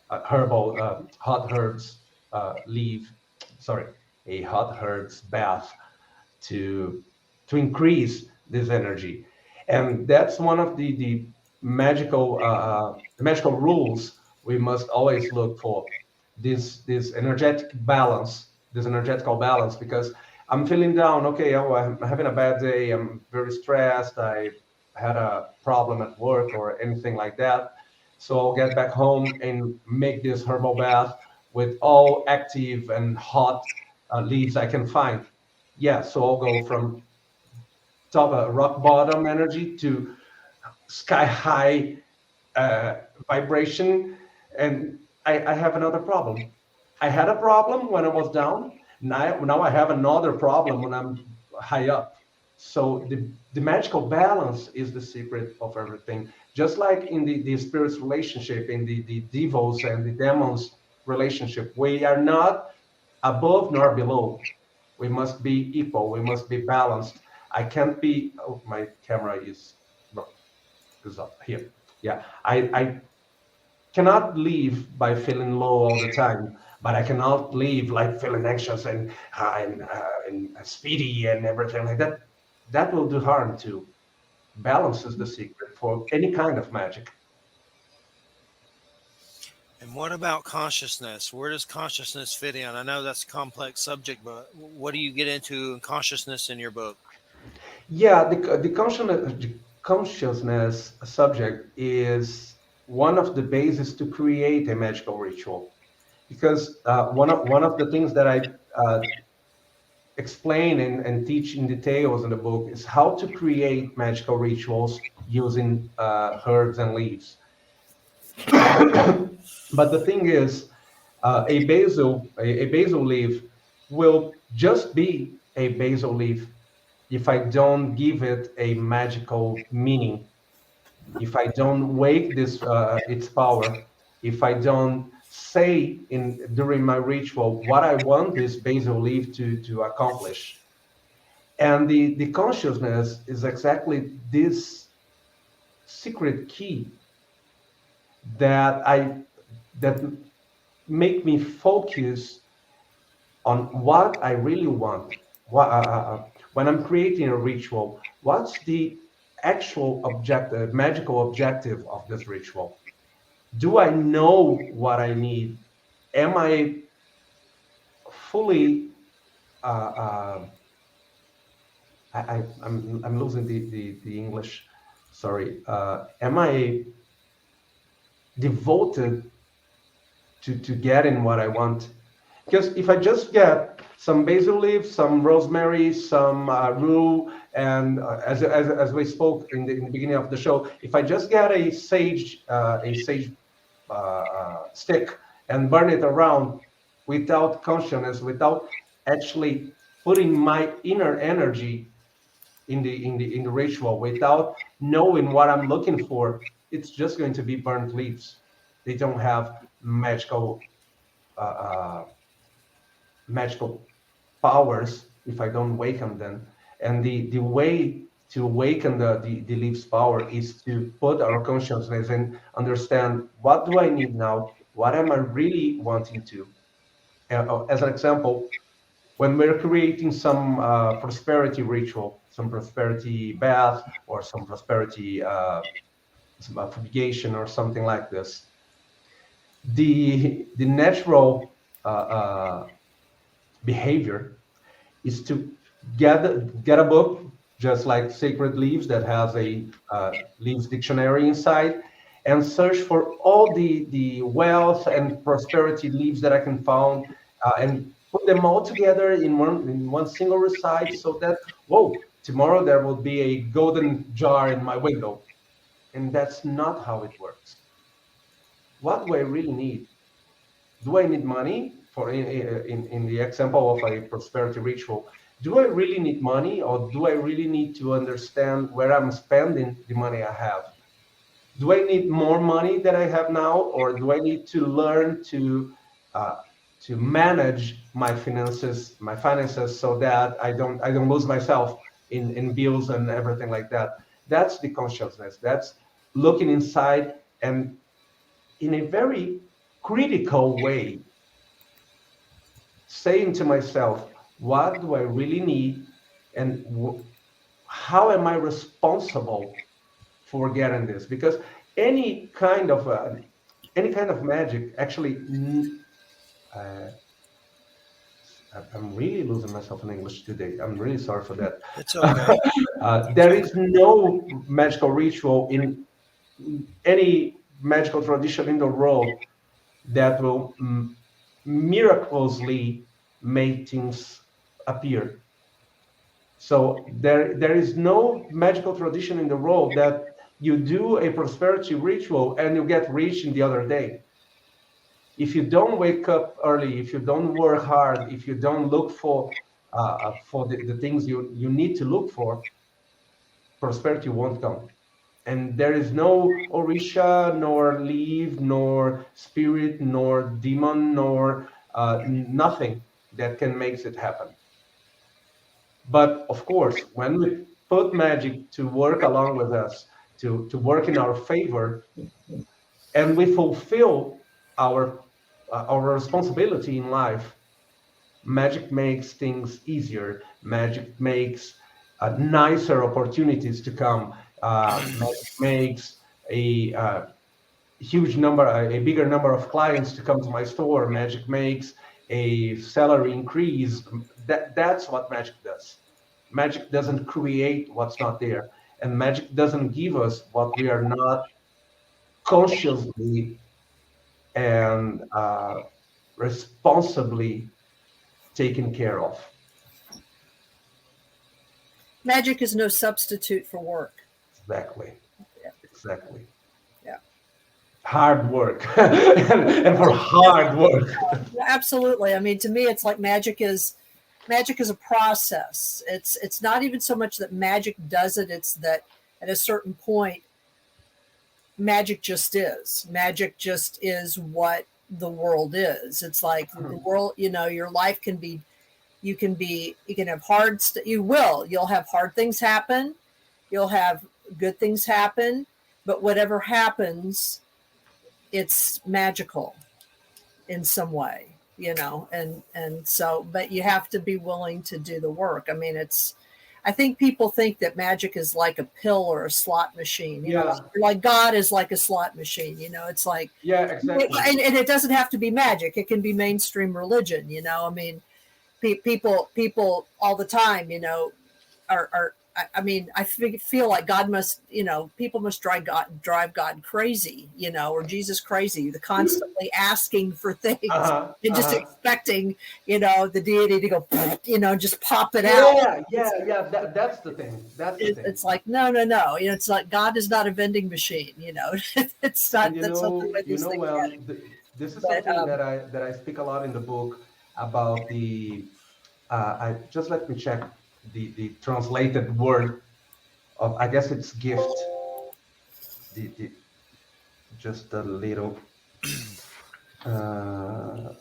hot herbs leaf, sorry, a hot herbs bath to increase this energy. And that's one of the magical rules we must always look for, this energetic balance, this energetical balance, because I'm feeling down. Okay, oh, I'm having a bad day, I'm very stressed, I had a problem at work or anything like that. So I'll get back home and make this herbal bath with all active and hot leaves I can find. Yeah, so I'll go from top rock bottom energy to sky high uh, vibration, and I have another problem. I had a problem when I was down. Now I have another problem when I'm high up. So the magical balance is the secret of everything. Just like in the spirits relationship, in the devils and the demons relationship, we are not above nor below. We must be equal. We must be balanced. I can't be. Oh, my camera is up here. Yeah, I cannot leave by feeling low all the time, but I cannot leave like feeling anxious and speedy and everything like that. That will do harm too. Balance is the secret for any kind of magic. And what about consciousness? Where does consciousness fit in? I know that's a complex subject, but what do you get into in consciousness in your book? Yeah, the consciousness subject is one of the bases to create a magical ritual, because one of the things that I explain and teach in details in the book is how to create magical rituals using herbs and leaves. But the thing is, a basil leaf will just be a basil leaf if I don't give it a magical meaning. if I don't wake this its power, if I don't say in during my ritual what I want this basil leaf to accomplish. And the consciousness is exactly this secret key that I that make me focus on what I really want. When I'm creating a ritual, what's the actual objective, magical objective of this ritual? Do I know what I need? Am I fully? I'm losing the English. Sorry. Am I devoted to getting what I want? Because if I just get some basil leaves, some rosemary, some rue, and as we spoke in the beginning of the show, if I just get a sage stick and burn it around without consciousness, without actually putting my inner energy in the ritual, without knowing what I'm looking for, it's just going to be burnt leaves. They don't have uh, uh, magical powers if I don't awaken them. And the way to awaken the leaf's power is to put our consciousness and understand what do I need now? What am I really wanting to? As an example, when we're creating some prosperity ritual, some prosperity bath, or some prosperity some fumigation or something like this, the natural behavior is to get a book just like Sacred Leaves that has a leaves dictionary inside, and search for all the wealth and prosperity leaves that I can find, and put them all together in one single recite, so that, whoa, tomorrow there will be a golden jar in my window. And that's not how it works. What do I really need? Do I need money for in the example of a prosperity ritual? Do I really need money, or do I really need to understand where I'm spending the money I have? Do I need more money than I have now, or do I need to learn uh, to manage my finances so that I don't lose myself in bills and everything like that? That's the consciousness. That's looking inside and in a very critical way saying to myself, what do I really need, and how am I responsible for getting this? Because any kind of uh, any kind of magic actually, uh, I'm really losing myself in English today. I'm really sorry for that. It's okay. There is no magical ritual in any magical tradition in the world that will miraculously make things appear. So there is no magical tradition in the world that you do a prosperity ritual and you get rich in the other day. If you don't wake up early, if you don't work hard, if you don't look for the things you need to look for, prosperity won't come. And there is no Orisha, nor leaf, nor spirit, nor demon, nor nothing that can make it happen. But of course, when we put magic to work along with us, to work in our favor, and we fulfill our our responsibility in life, magic makes things easier. Magic makes nicer opportunities to come. Magic makes a huge number, a bigger number of clients to come to my store. Magic makes a salary increase. That's what magic does. Magic doesn't create what's not there, and magic doesn't give us what we are not consciously and responsibly taken care of. Magic is no substitute for work. Exactly. Yeah. Exactly. Yeah. Hard work and for hard work. Absolutely. I mean, to me, it's like magic is a process. It's not even so much that magic does it. It's that at a certain point, magic just is. Magic just is what the world is. It's like the world, your life can be, you can have you'll have hard things happen. You'll have good things happen, but whatever happens, it's magical in some way, and so, but you have to be willing to do the work. I mean, I think people think that magic is like a pill or a slot machine, Yeah. like God is like a slot machine, it's like, Yeah, exactly. and it doesn't have to be magic. It can be mainstream religion, I mean, people all the time, are I mean, I feel like God must, people must drive God crazy, or Jesus crazy, the constantly asking for things and just expecting, the deity to go, just pop it out. Yeah. That's the thing. That's the thing. It's like, no. It's like God is not a vending machine, it's not. And That's not the way these things well, get. this is But something that I speak a lot in the book about the. I just let me check the translated word of, I guess it's gift. The just a little. Uh,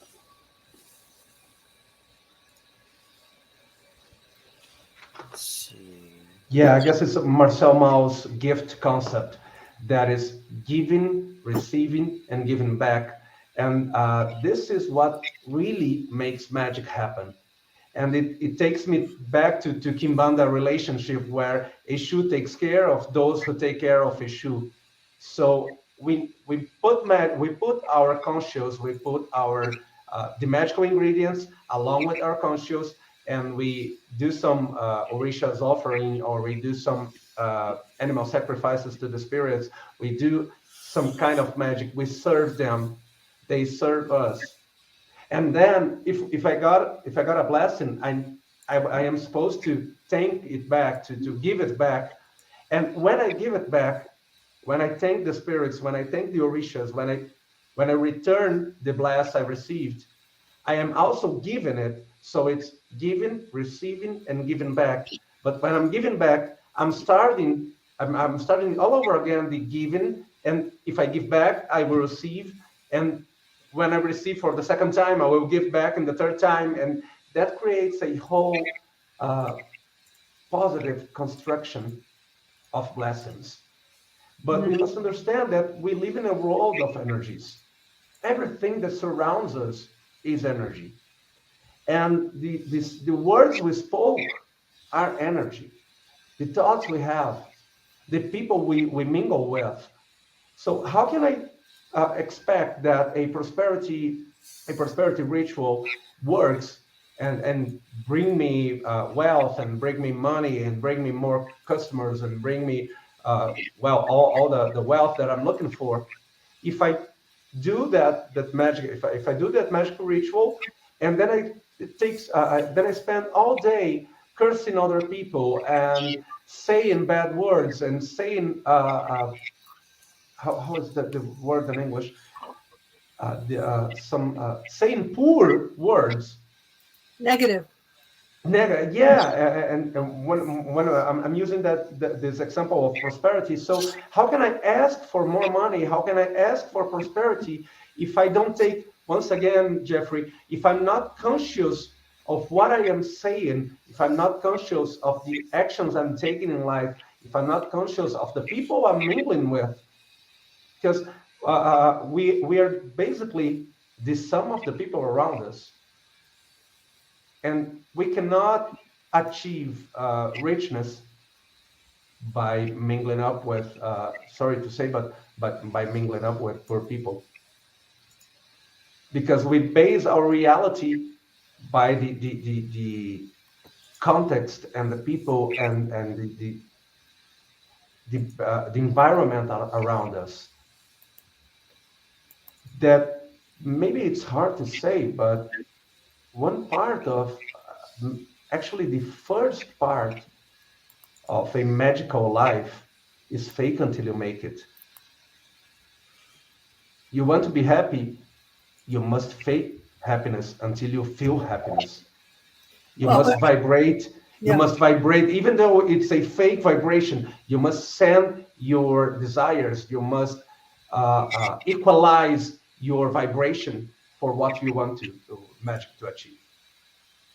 Let's see. Yeah, I guess it's Marcel Mauss gift concept, that is giving, receiving, and giving back. And this is what really makes magic happen. And it takes me back to Kimbanda relationship, where Eshu takes care of those who take care of Eshu. So we put our conscious, we put our the magical ingredients along with our conscious, and we do some Orisha's offering, or we do some animal sacrifices to the spirits. We do some kind of magic. We serve them. They serve us. And then if I got a blessing, I am supposed to thank it back, to give it back. And when I give it back, when I thank the spirits, when I thank the Orishas, when I return the bless I received, I am also giving it. So it's giving, receiving, and giving back. But when I'm giving back, I'm starting all over again the giving. And if I give back, I will receive. And when I receive for the second time, I will give back in the third time. And that creates a whole positive construction of blessings. But we must understand that we live in a world of energies. Everything that surrounds us is energy. And the words we spoke are energy. The thoughts we have, the people we mingle with. So how can I expect that a prosperity ritual works and bring me wealth, and bring me money, and bring me more customers, and bring me all the wealth that I'm looking for, if I do that magic, if I do that magical ritual, and then then I spend all day cursing other people and saying bad words and saying how is the word in English? Saying poor words. negative. Yeah, and when I'm using this example of prosperity. So how can I ask for more money? How can I ask for prosperity if I don't take, once again, Jeffrey, if I'm not conscious of what I am saying, if I'm not conscious of the actions I'm taking in life, if I'm not conscious of the people I'm mingling with, because we are basically the sum of the people around us. And we cannot achieve richness by mingling up with, sorry to say, but by mingling up with poor people. Because we base our reality by the context and the people and the environment around us. That maybe it's hard to say, but one part of, actually the first part of a magical life is fake until you make it. You want to be happy, you must fake happiness until you feel happiness. You must vibrate. You must vibrate, even though it's a fake vibration. You must send your desires. You must equalize your vibration for what you want to magic to achieve.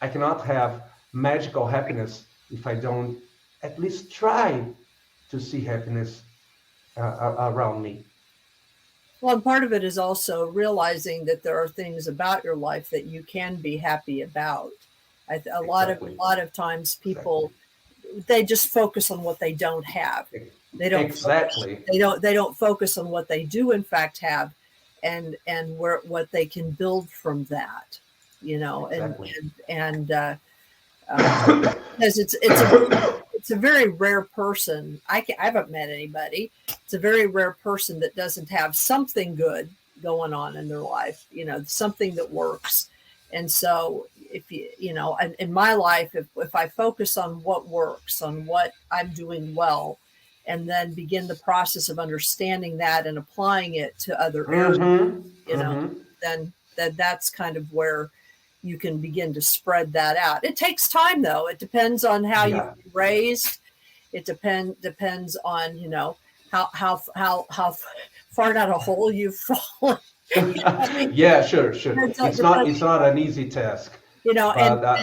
I cannot have magical happiness if I don't at least try to see happiness around me. Well, and part of it is also realizing that there are things about your life that you can be happy about. A lot of Exactly. times Exactly. people, they just focus on what they don't have. They don't focus, Exactly. they don't focus on what they do in fact have, and where what they can build from that, you know, Exactly. and because it's a very rare person. I haven't met anybody. It's a very rare person that doesn't have something good going on in their life. You know, something that works. And so, if you know, in my life, if I focus on what works, on what I'm doing well, and then begin the process of understanding that and applying it to other areas, Mm-hmm. you know, Mm-hmm. then that's kind of where you can begin to spread that out. It takes time though. It depends on how you've Yeah. been raised. It depends on, you know, how far down a hole you've fallen. I mean, Yeah, sure, sure. it depends, It's not an easy task, you know, but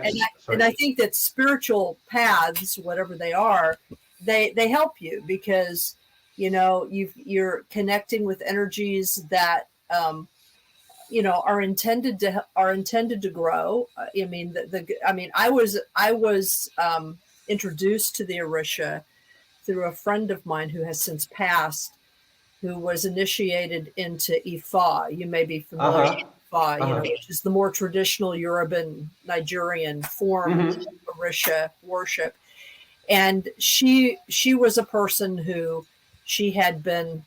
and sorry. I think that spiritual paths, whatever they are, they help you because, you know, you're connecting with energies that you know are intended to grow. I mean I was introduced to the Orisha through a friend of mine who has since passed, who was initiated into Ifa. You may be Uh familiar huh. with Ifa, Uh you know, huh. which is the more traditional Yoruban Nigerian form of Mm-hmm. Orisha worship. And she was a person who she had been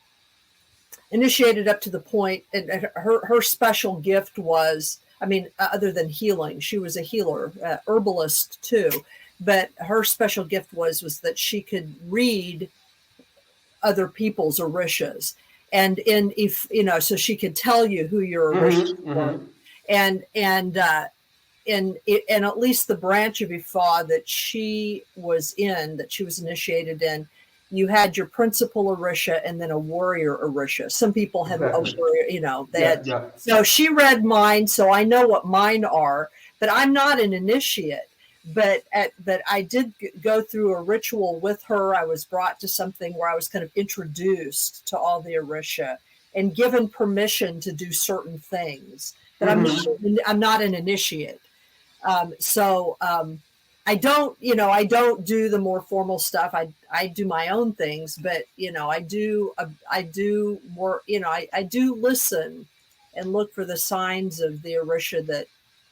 initiated up to the point, and her special gift was, I mean, other than healing, she was a healer, herbalist too, but her special gift was that she could read other people's orishas, and in if you know, so she could tell you who your orishas Mm-hmm. were, Mm-hmm. and and at least the branch of Ifa that she was in, that she was initiated in, you had your principal Orisha and then a warrior Orisha. Some people had a Exactly. warrior, you know, they Yeah. had. Yeah. So she read mine, so I know what mine are, but I'm not an initiate. But I did go through a ritual with her. I was brought to something where I was kind of introduced to all the Orisha and given permission to do certain things. But Mm-hmm. I'm not an initiate. So I don't, you know, I don't do the more formal stuff. I do my own things, but you know, I do more, you know, I do listen and look for the signs of the Orisha that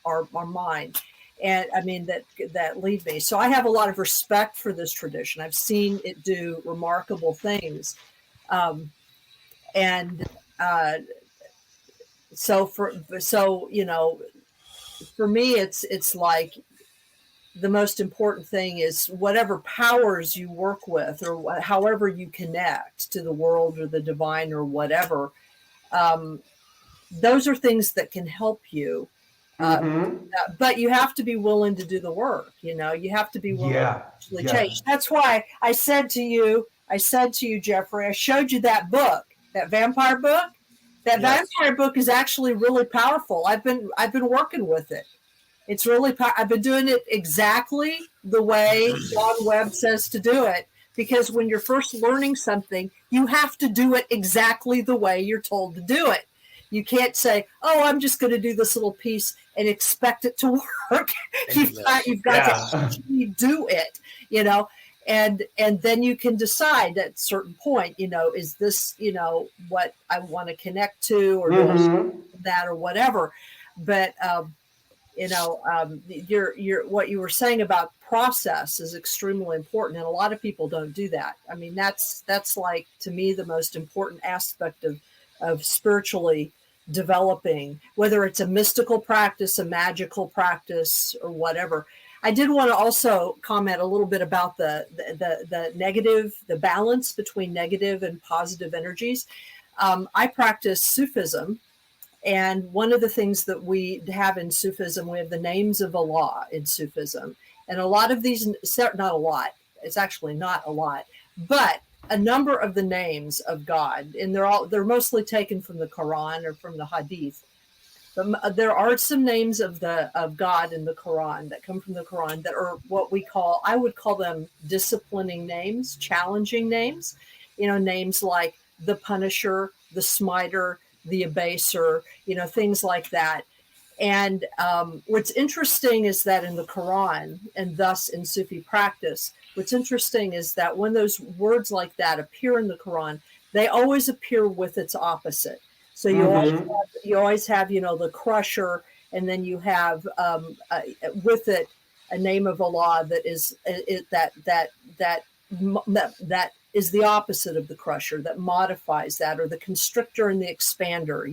are mine. And I mean that lead me. So I have a lot of respect for this tradition. I've seen it do remarkable things, um, and uh, so you know, for me, it's like the most important thing is whatever powers you work with or however you connect to the world or the divine or whatever, um, those are things that can help you, uh, Mm-hmm. but you have to be willing to do the work. You know, you have to be willing to Yeah. actually Yeah. change. That's why I said to you, Jeffrey, I showed you that book, that vampire book. That Yes. vampire book is actually really powerful. I've been working with it. It's really, I've been doing it exactly the way John Webb says to do it. Because when you're first learning something, you have to do it exactly the way you're told to do it. You can't say, "Oh, I'm just going to do this little piece and expect it to work." Yes. You've got to Yeah. actually do it, you know, and then you can decide at a certain point, you know, is this, you know, what I want to connect to, or do I Mm-hmm. that or whatever. But you know, your what you were saying about process is extremely important, and a lot of people don't do that. I mean, that's like, to me, the most important aspect of spiritually developing, whether it's a mystical practice, a magical practice, or whatever. I did want to also comment a little bit about the negative, the balance between negative and positive energies. I practice Sufism, and one of the things that we have in Sufism, we have the names of Allah in Sufism. And a lot of these, not a lot, it's actually not a lot, but a number of the names of God, and they're mostly taken from the Quran or from the Hadith. But there are some names of God in the Quran that come from the Quran that are what I would call them disciplining names, challenging names. Names like the Punisher, the Smiter, the Abaser, things like that. And what's interesting is that in the Quran, and thus in Sufi practice, what's interesting is that when those words like that appear in the Quran, they always appear with its opposite. So you always have the crusher, and then you have with it a name of Allah that is that is the opposite of the crusher, that modifies that, or the constrictor and the expander.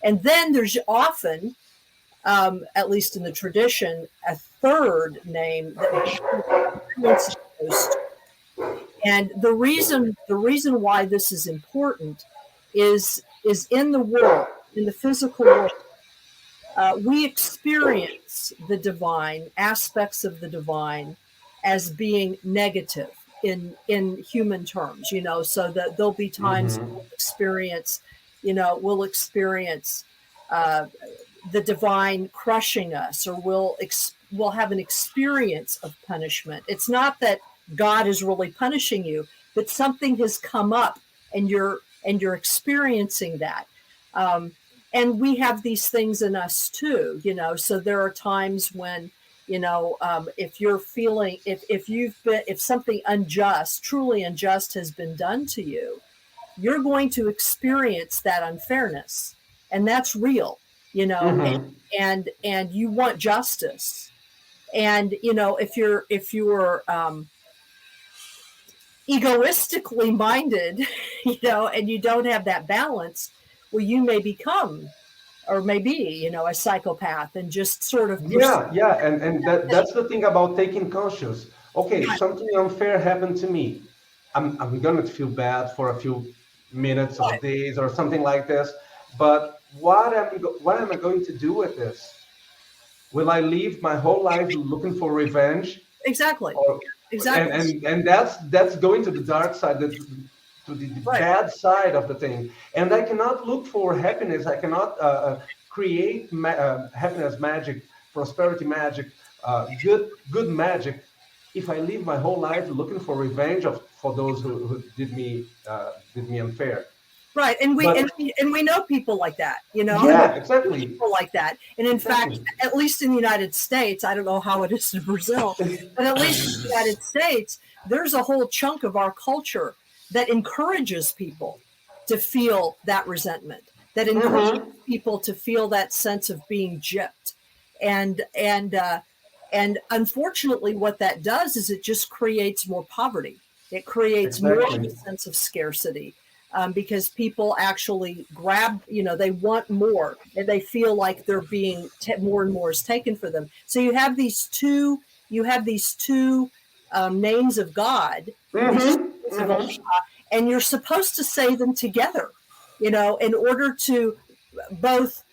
And then there's often, at least in the tradition, a third name that influences those two. And the reason why this is important is in the world, in the physical world, we experience the divine, aspects of the divine, as being negative in human terms. So that there'll be times we'll experience the divine crushing us, or we'll have an experience of punishment. It's not that God is really punishing you, but something has come up, and you're experiencing that. And we have these things in us too, so there are times when, if you're feeling, if something unjust, truly unjust has been done to you, you're going to experience that unfairness, and that's real, and you want justice. And, if you're egoistically minded, and you don't have that balance, well, you may become, or maybe, a psychopath, and just sort of and that's the thing about taking conscious. Okay, something unfair happened to me. I'm gonna feel bad for a few minutes or days or something like this. But what am I going to do with this? Will I live my whole life looking for revenge? Exactly. Exactly. And that's going to the dark side, to the bad side of the thing. And I cannot look for happiness. I cannot create happiness magic, prosperity magic, good magic, if I live my whole life looking for revenge for those who did me unfair. Right, and we know people like that, Yeah, exactly. People like that, and in fact, at least in the United States, I don't know how it is in Brazil, but at least in the United States, there's a whole chunk of our culture that encourages people to feel that resentment, that encourages people to feel that sense of being gypped, and unfortunately, what that does is it just creates more poverty. It creates more of a sense of scarcity. Because people actually grab, they want more, and they feel like they're being more and more is taken for them. So you have these two names of God, and you're supposed to say them together, in order to both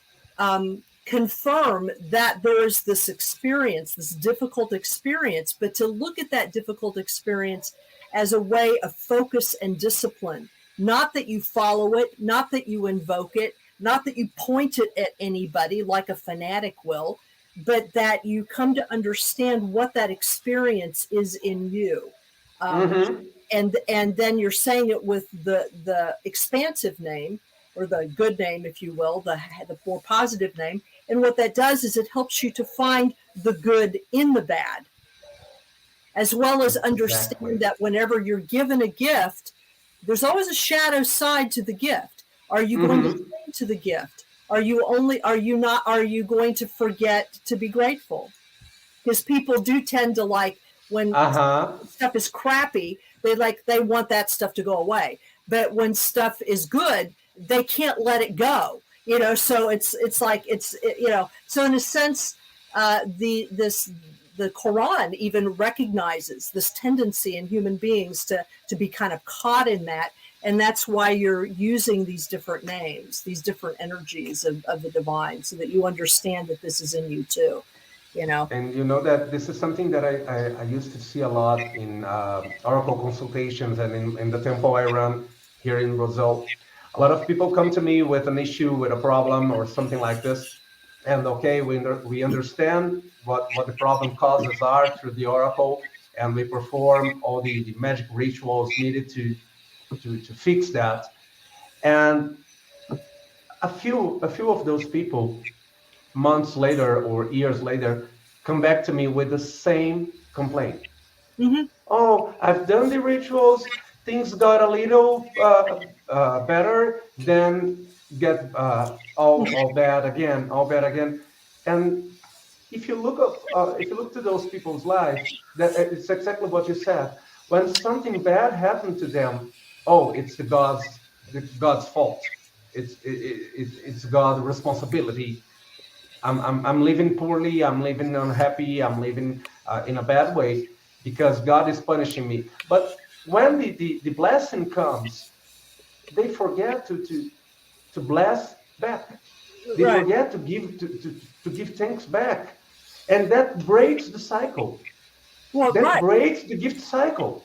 confirm that there is this experience, this difficult experience, but to look at that difficult experience as a way of focus and discipline. Not that you follow it, not that you invoke it, not that you point it at anybody like a fanatic will, but that you come to understand what that experience is in you. And then you're saying it with the expansive name, or the good name, if you will, the more positive name. And what that does is it helps you to find the good in the bad, as well as understand that whenever you're given a gift, there's always a shadow side to the gift. Are you going to cling to the gift? Are you going to forget to be grateful? Because people do tend to, like, when stuff is crappy, they want that stuff to go away. But when stuff is good, they can't let it go. So so in a sense, the Quran even recognizes this tendency in human beings to be kind of caught in that. And that's why you're using these different names, these different energies of the divine, so that you understand that this is in you too. you know. And you know that this is something that I used to see a lot in Oracle consultations and in the temple I run here in Brazil. A lot of people come to me with an issue, with a problem, or something like this. And okay, we understand what the problem causes are through the Oracle, and we perform all the magic rituals needed to fix that. And a few of those people months later or years later come back to me with the same complaint. Hmm. Oh, I've done the rituals, things got a little better, then get all bad again. And if you look to those people's life, that it's exactly what you said. When something bad happened to them, oh, it's the God's fault. It's God's responsibility. I'm living poorly. I'm living unhappy. I'm living in a bad way because God is punishing me. But when the blessing comes, they forget to bless back. They Right. forget to give thanks back, and that breaks the cycle. Well, That right. breaks the gift cycle.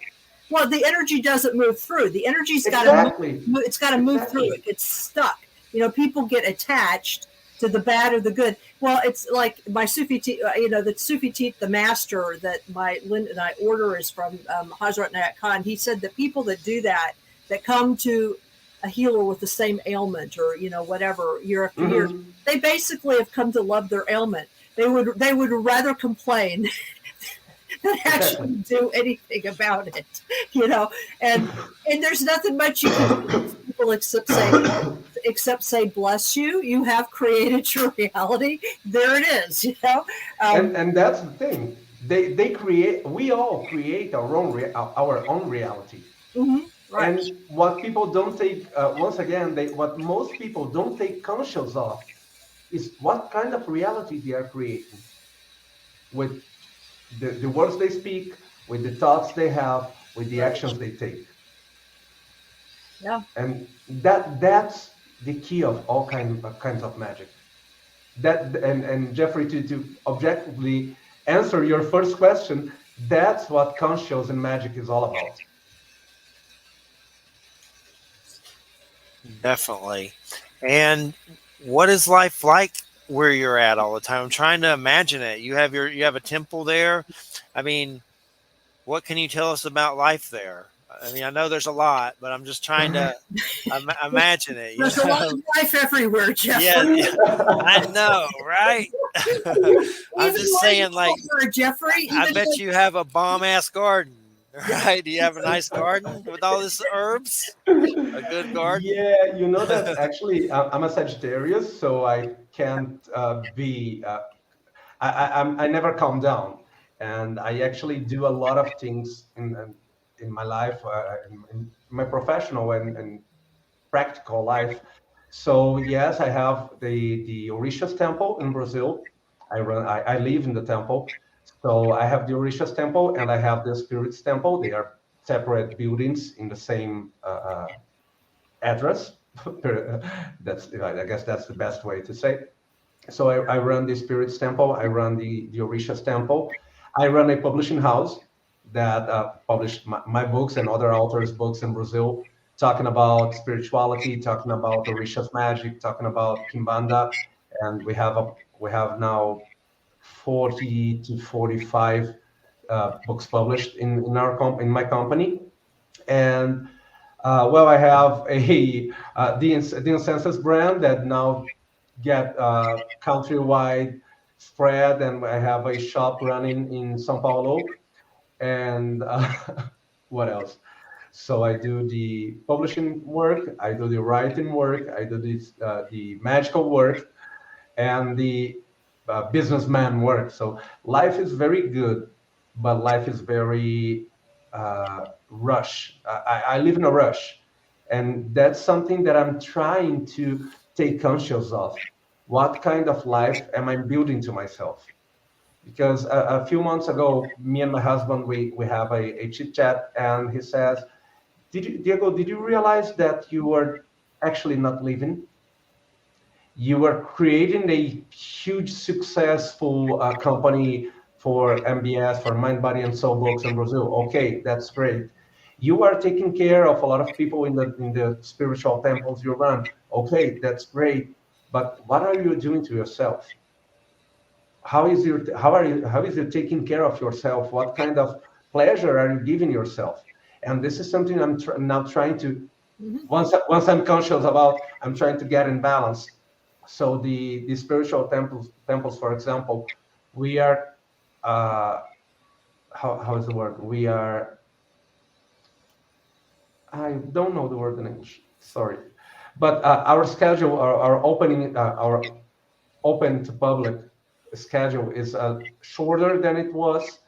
Well, the energy doesn't move through. The energy's got to move. Exactly. It's got to move through. Exactly. It gets stuck. You know, people get attached to the bad or the good. Well, it's like my Sufi, the Sufi teeth, the master that my Lynn and I order is from Hazrat Nayat Khan. He said that people that do that, that come to a healer with the same ailment or whatever year after year, Hmm. they basically have come to love their ailment. They would rather complain than Exactly. actually do anything about it, you know. And there's nothing much you can do with people except say bless you. You have created your reality. There it is, you know. and that's the thing. They create. We all create our own reality. Mhm, right, And what people don't take, once again, what most people don't take conscious of is what kind of reality they are creating with the words they speak, with the thoughts they have, with the right, actions they take. yeah. And that's the key of all kinds of magic. And Jeffrey, to objectively answer your first question, that's what conscious and magic is all about. Definitely. And what is life like where you're at all the time? I'm trying to imagine it. You have a temple there. I mean, what can you tell us about life there? I mean, I know there's a lot, but I'm just trying to imagine it. There's a lot of life everywhere, Yeah, Jeffrey. I know, right? I'm Even just where you saying, like, are, Jeffrey. I Even bet you have a bomb ass garden, right? Do you have a nice garden with all this herbs? A good garden? Yeah, you know that actually I'm a Sagittarius, so I can't be. I never calm down, and I actually do a lot of things in my life, in my professional and practical life. So yes, I have the Orisha's temple in Brazil. I live in the temple. So I have the Orisha's temple and I have the Spirit's temple. They are separate buildings in the same address. That's I guess that's the best way to say. So I run the Spirits Temple. I run the Orisha's Temple. I run a publishing house that published my books and other authors' books in Brazil, talking about spirituality, talking about Orisha's magic, talking about Kimbanda, and we have now 40 to 45 books published in my company. And well, I have a the Incensus brand that now get countrywide spread, and I have a shop running in São Paulo. And what else? So I do the publishing work, I do the writing work, I do the magical work, and the businessman work. So life is very good, but life is very rush. I live in a rush, and that's something that I'm trying to take conscious of. What kind of life am I building to myself? Because a few months ago, me and my husband we have a chit chat, and he says, Diego, did you realize that you were actually not living? You are creating a huge successful company for MBS, for Mind, Body, and Soul books in Brazil. Okay, that's great. You are taking care of a lot of people in the spiritual temples you run. Okay, that's great. But what are you doing to yourself? How is you taking care of yourself? What kind of pleasure are you giving yourself? And this is something now trying to, Mhm. once I'm conscious about, I'm trying to get in balance. So the spiritual temples, for example, we are uh, how is the word? We are, I don't know the word in English. Sorry, but our schedule, our opening, our open to public schedule is shorter than it was,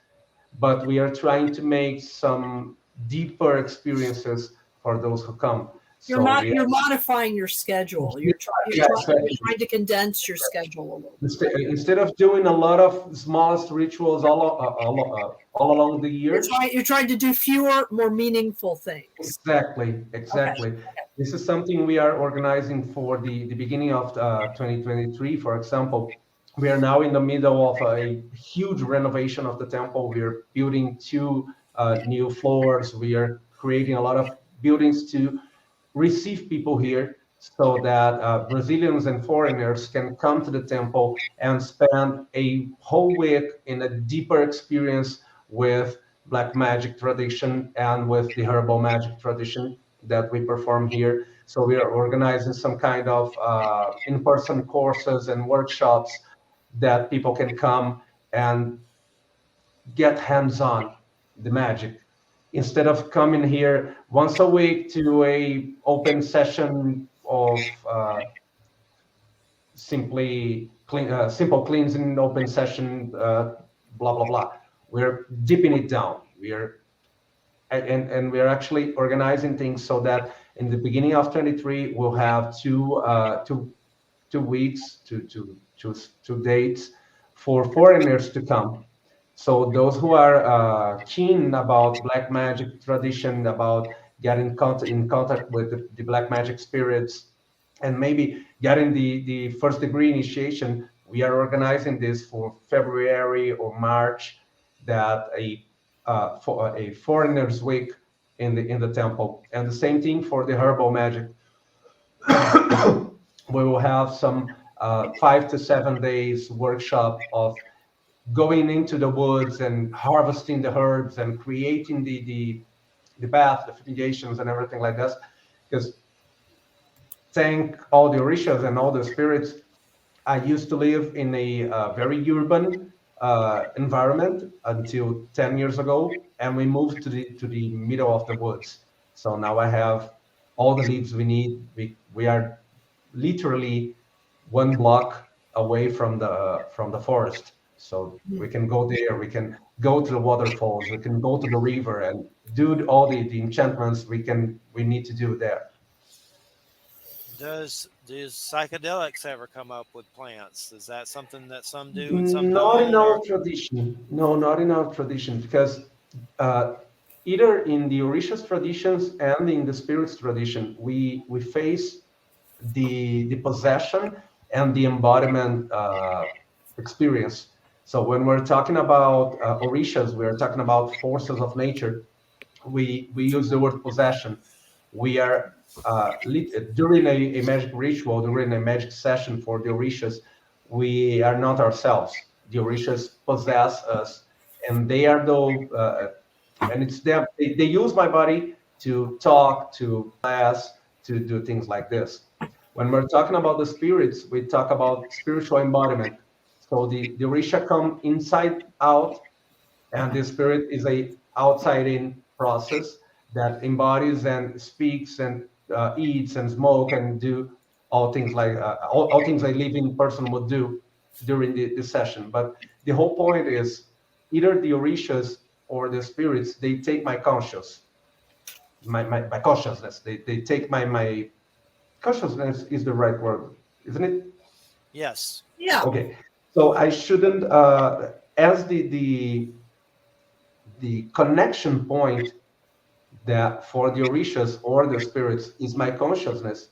but we are trying to make some deeper experiences for those who come. So we You're modifying your schedule. yeah, You're exactly. trying to condense your schedule a little bit. Instead of doing a lot of smallest rituals all along the year. You're trying to do fewer, more meaningful things. Exactly, Okay. exactly. This is something we are organizing for the beginning of 2023. For example, we are now in the middle of a huge renovation of the temple. We are building two new floors. We are creating a lot of buildings to receive people here so that Brazilians and foreigners can come to the temple and spend a whole week in a deeper experience with black magic tradition and with the herbal magic tradition that we perform here. So we are organizing some kind of in-person courses and workshops that people can come and get hands-on the magic instead of coming here once a week to a open session of simple cleansing open session, blah blah blah. We're dipping it down. And we're actually organizing things so that in the beginning of 23 we'll have two weeks, two dates for foreigners to come. So those who are keen about black magic tradition, about getting in contact with the black magic spirits, and maybe getting the first degree initiation, we are organizing this for February or March, that for a foreigners week in the temple, and the same thing for the herbal magic. We will have some 5 to 7 days workshop of going into the woods and harvesting the herbs and creating the bath, the fumigations, and everything like this. Because thank all the orishas and all the spirits, I used to live in a very urban environment until 10 years ago, and we moved to the middle of the woods. So now I have all the leaves we need. We are literally 1 block away from the forest. So we can go there, we can go to the waterfalls, we can go to the river and do all the enchantments we need to do there. Does psychedelics ever come up with plants? Is that something that some do and some Not in don't? our Or tradition. No, not in our tradition, because uh, either in the Orisha's traditions and in the spirits tradition, we face the possession and the embodiment experience. So when we're talking about orishas, we're talking about forces of nature. We use the word possession. We are during a magic ritual, during a magic session for the orishas, we are not ourselves. The orishas possess us, and they are and it's them. They use my body to talk, to class, to do things like this. When we're talking about the spirits, we talk about spiritual embodiment. So the Orisha come inside out, and the spirit is a outside in process that embodies and speaks and eats and smoke and do all things a living person would do during the session. But the whole point is either the orishas or the spirits, they take my my consciousness. They take my consciousness is the right word, isn't it? yes, Yeah. Okay. So I shouldn't as the connection point that for the orishas or the spirits is my consciousness.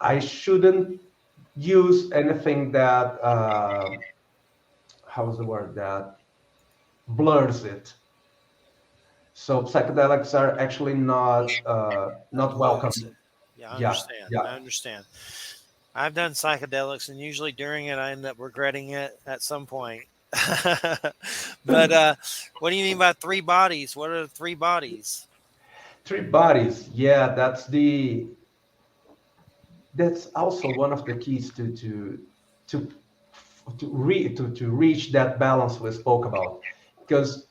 I shouldn't use anything that how's the word, that blurs it. So psychedelics are actually not welcome. Influence it. Yeah, I Yeah, understand. yeah. I understand. I've done psychedelics, and usually during it, I end up regretting it at some point. But what do you mean by three bodies? What are the three bodies? Three bodies. Yeah, that's also one of the keys to to reach that balance we spoke about. Because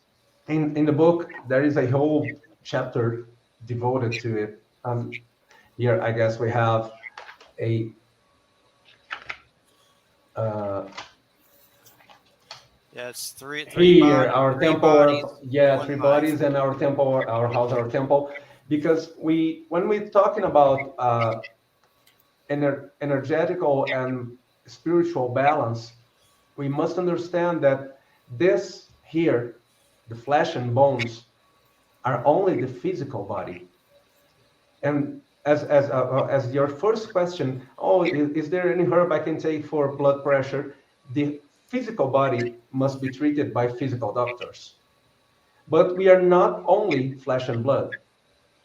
in the book there is a whole chapter devoted to it. Here I guess we have a uh, Yeah, it's here our three temple, bodies, three one mind. bodies, and our temple, our house, our temple. Because we when we're talking about energetical and spiritual balance, we must understand that this here, the flesh and bones, are only the physical body. And as your first question, oh, is there any herb I can take for blood pressure? The physical body must be treated by physical doctors. But we are not only flesh and blood.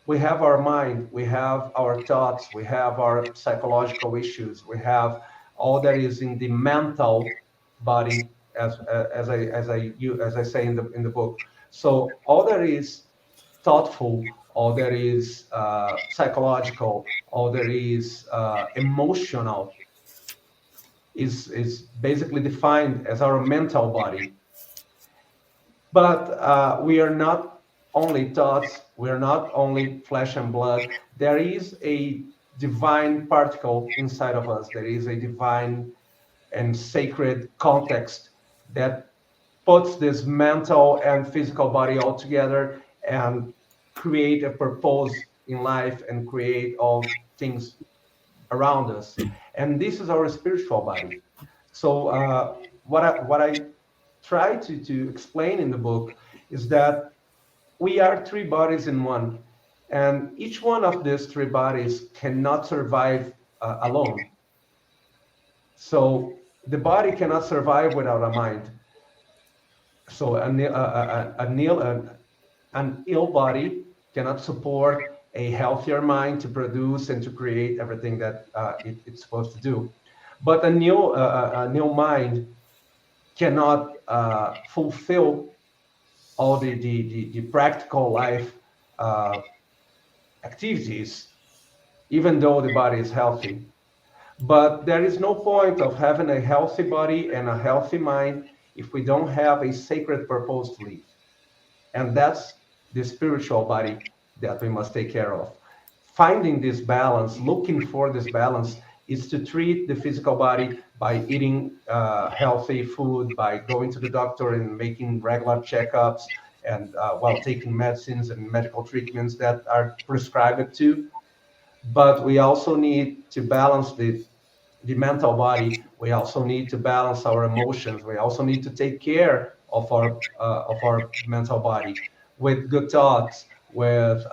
We have our mind, we have our thoughts, we have our psychological issues, we have all that is in the mental body, as I say in the book. So all that is thoughtful, all that is psychological, all that is emotional is basically defined as our mental body. But we are not only thoughts, we are not only flesh and blood. There is a divine particle inside of us. There is a divine and sacred context that puts this mental and physical body all together and create a purpose in life and create all things around us. And this is our spiritual body. So what I try to explain in the book is that we are three bodies in one, and each one of these three bodies cannot survive alone. So the body cannot survive without a mind. So an ill body cannot support a healthier mind to produce and to create everything that it's supposed to do. But a new mind cannot fulfill all the practical life uh, activities, even though the body is healthy. But there is no point of having a healthy body and a healthy mind if we don't have a sacred purpose to live. And that's the spiritual body that we must take care of. Finding this balance, looking for this balance, is to treat the physical body by eating healthy food, by going to the doctor and making regular checkups, and while taking medicines and medical treatments that are prescribed to. But we also need to balance the mental body. We also need to balance our emotions. We also need to take care of our mental body with good thoughts, with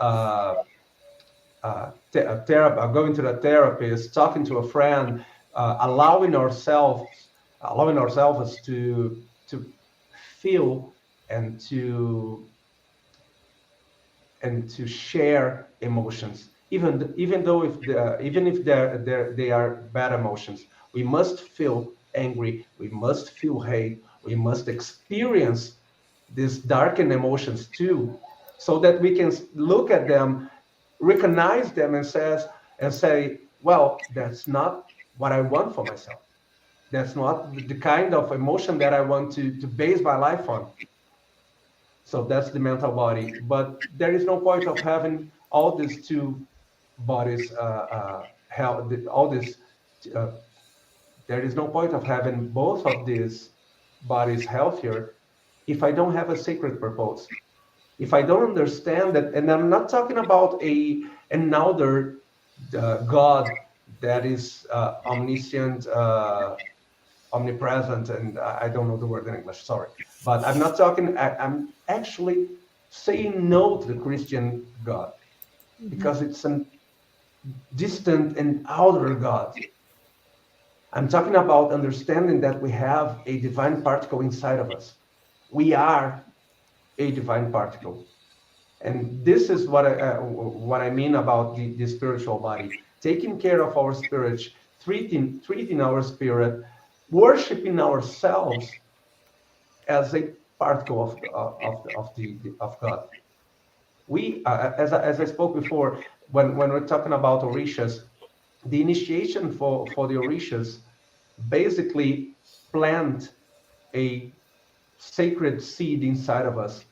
going to the therapist, talking to a friend, allowing ourselves to feel and to share emotions, even though if even if they are bad emotions. We must feel angry, we must feel hate, we must experience these darkened emotions too, so that we can look at them, recognize them, and say, well, that's not what I want for myself. That's not the kind of emotion that I want to base my life on. So that's the mental body. But there is no point of having all these two bodies, all this. Uh, there is no point of having both of these bodies healthier if I don't have a sacred purpose. If I don't understand that, and I'm not talking about another God that is omniscient, omnipresent, and I don't know the word in English, sorry. But I'm not talking, I'm actually saying no to the Christian God Mhm. because it's a distant and outer God. I'm talking about understanding that we have a divine particle inside of us. We are a divine particle. And this is what I mean about the spiritual body, taking care of our spirit, treating our spirit, worshiping ourselves as a particle of God. We, as I spoke before, when we're talking about Orishas, the initiation for the Orishas basically plant a sacred seed inside of us,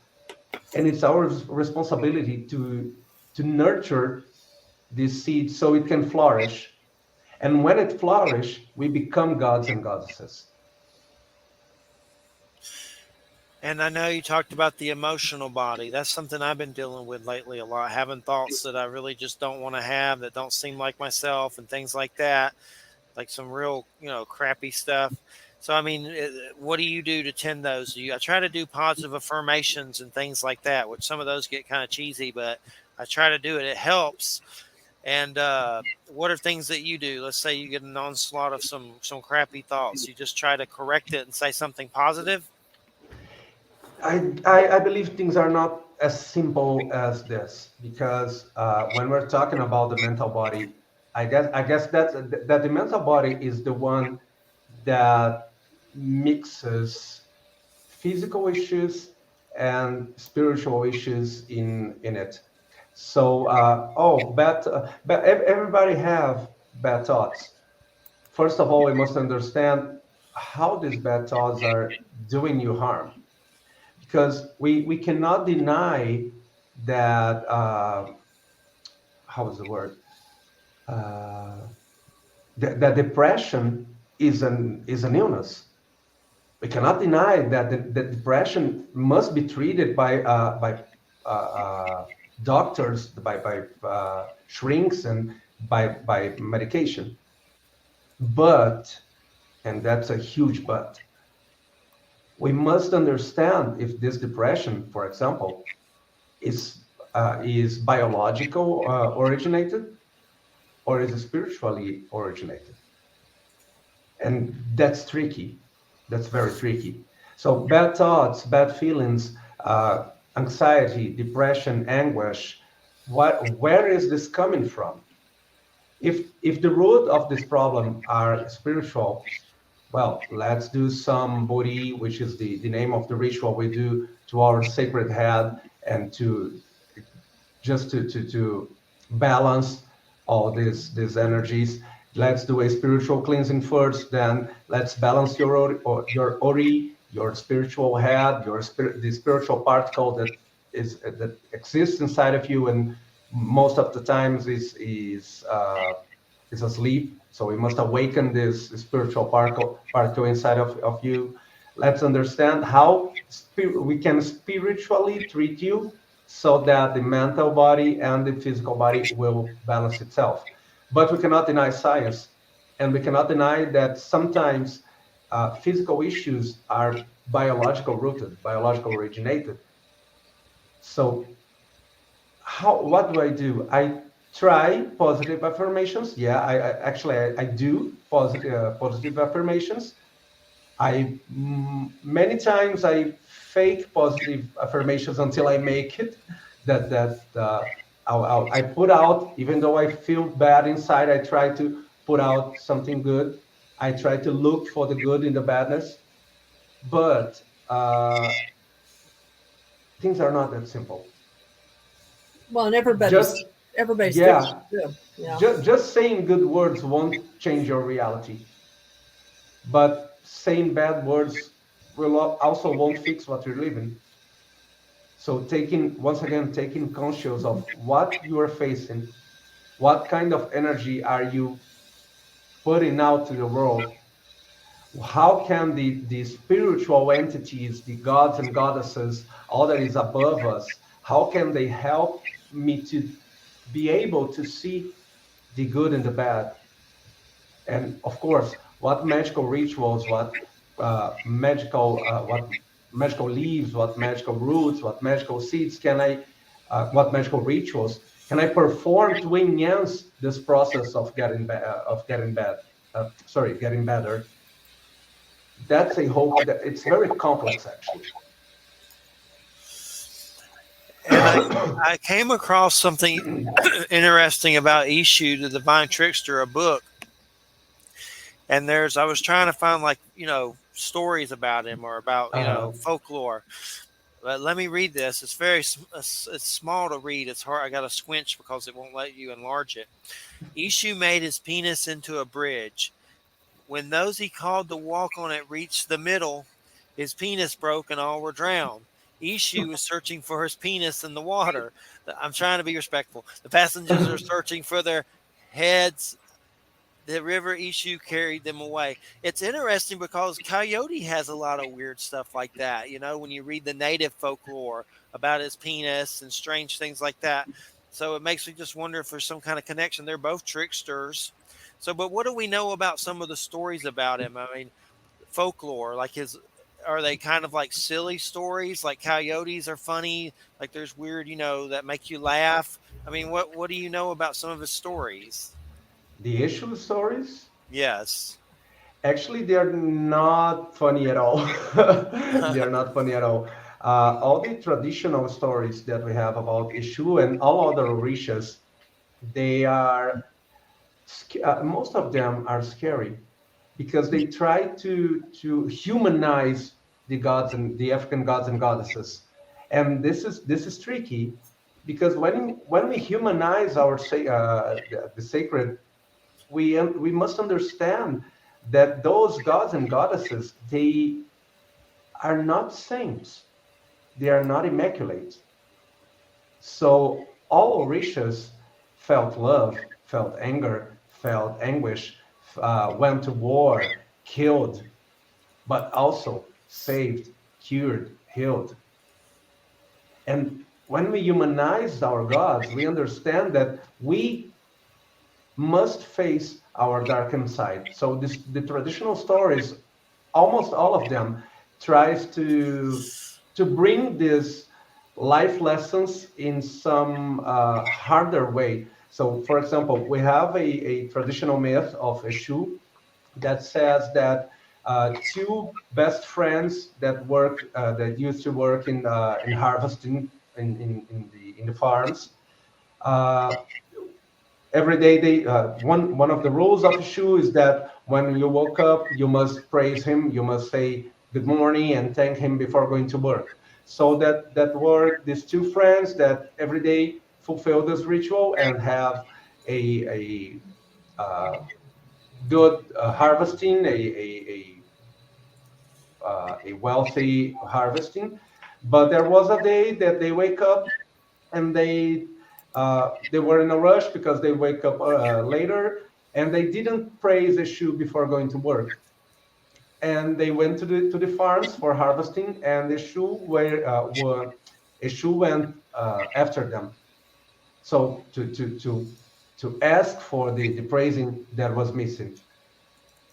and it's our responsibility to nurture this seed so it can flourish. And when it flourishes, we become gods and goddesses. And I know you talked about the emotional body. That's something I've been dealing with lately a lot, having thoughts that I really just don't want to have, that don't seem like myself, and things like that, like some real, crappy stuff. So, I mean, what do you do to tend those? I try to do positive affirmations and things like that, which some of those get kind of cheesy, but I try to do it. It helps. And what are things that you do? Let's say you get an onslaught of some crappy thoughts. You just try to correct it and say something positive. I believe things are not as simple as this, because when we're talking about the mental body, I guess that the mental body is the one that mixes physical issues and spiritual issues in it. So, everybody have bad thoughts. First of all, we must understand how these bad thoughts are doing you harm, because we cannot deny that. How is the word? Uh, that depression is an illness. We cannot deny that the depression must be treated by doctors, by shrinks, and by medication. But, and that's a huge but, we must understand if this depression, for example, is biological originated, or is it spiritually originated, and that's tricky. That's very tricky. So bad thoughts, bad feelings, anxiety, depression, anguish. Where is this coming from? If the root of this problem are spiritual, well, let's do some buri, which is the name of the ritual we do to our sacred head, and to just to balance all these energies. Let's do a spiritual cleansing first. Then let's balance your ori, your spiritual head, the spiritual particle that exists inside of you, and most of the times is asleep. So we must awaken this spiritual particle inside of you. Let's understand how we can spiritually treat you so that the mental body and the physical body will balance itself. But we cannot deny science, and we cannot deny that sometimes physical issues are biological rooted, biological originated. So what do? I try positive affirmations. Yeah, I do positive affirmations. Many times I fake positive affirmations until I make it. I put out, even though I feel bad inside, I try to put out something good. I try to look for the good in the badness, but things are not that simple. Well, and Just everybody's different yeah, too. Yeah. just saying good words won't change your reality, but saying bad words will also won't fix what you're living. So taking conscious of what you are facing, what kind of energy are you putting out to the world, how can the spiritual entities, the gods and goddesses, all that is above us, how can they help me to be able to see the good and the bad? And of course, what magical rituals, what magical leaves, what magical roots, what magical seeds what magical rituals can I perform to enhance this process of getting bad? sorry, getting better. That's a whole. It's very complex, actually. And I came across something interesting about Ishu, the Divine Trickster, a book. And I was trying to find like stories about him or about Uh, folklore. But let me read this. It's it's small to read. It's hard. I got to squinch because it won't let you enlarge it. Ishu made his penis into a bridge. When those he called to walk on it reached the middle, his penis broke and all were drowned. Ishu was searching for his penis in the water. I'm trying to be respectful. The passengers are searching for their heads. The river Ishu carried them away. It's interesting because Coyote has a lot of weird stuff like that. When you read the native folklore about his penis and strange things like that. So it makes me just wonder if there's some kind of connection. They're both tricksters. So, but what do we know about some of the stories about him? I mean, folklore, like are they kind of like silly stories? Like coyotes are funny. Like there's weird, that make you laugh. I mean, what do you know about some of his stories? the issue stories, Yes. actually, they're not funny at all. They're not funny at all. All the traditional stories that we have about Ishu and all other Orishas, they are most of them are scary because they try to humanize the gods and the African gods and goddesses, and this is tricky because when we humanize the sacred, we must understand that those gods and goddesses, they are not saints, they are not immaculate. So all Orishas felt love, felt anger, felt anguish, went to war, killed, but also saved, cured, healed. And when we humanize our gods, we understand that we must face our darkened side. So the traditional stories, almost all of them, tries to bring these life lessons in some harder way. So, for example, we have a traditional myth of Eshu that says that two best friends that used to work in harvesting in the farms. Uh, every day one of the rules of Shu is that when you woke up you must praise him, you must say good morning and thank him before going to work. So that were these two friends that every day fulfill this ritual and have a good harvesting, a wealthy harvesting. But there was a day that they wake up and they were in a rush because they wake up later, and they didn't praise the shoe before going to work. And they went to the farms for harvesting, and the shoe were a shoe went after them. So to ask for the praising that was missing.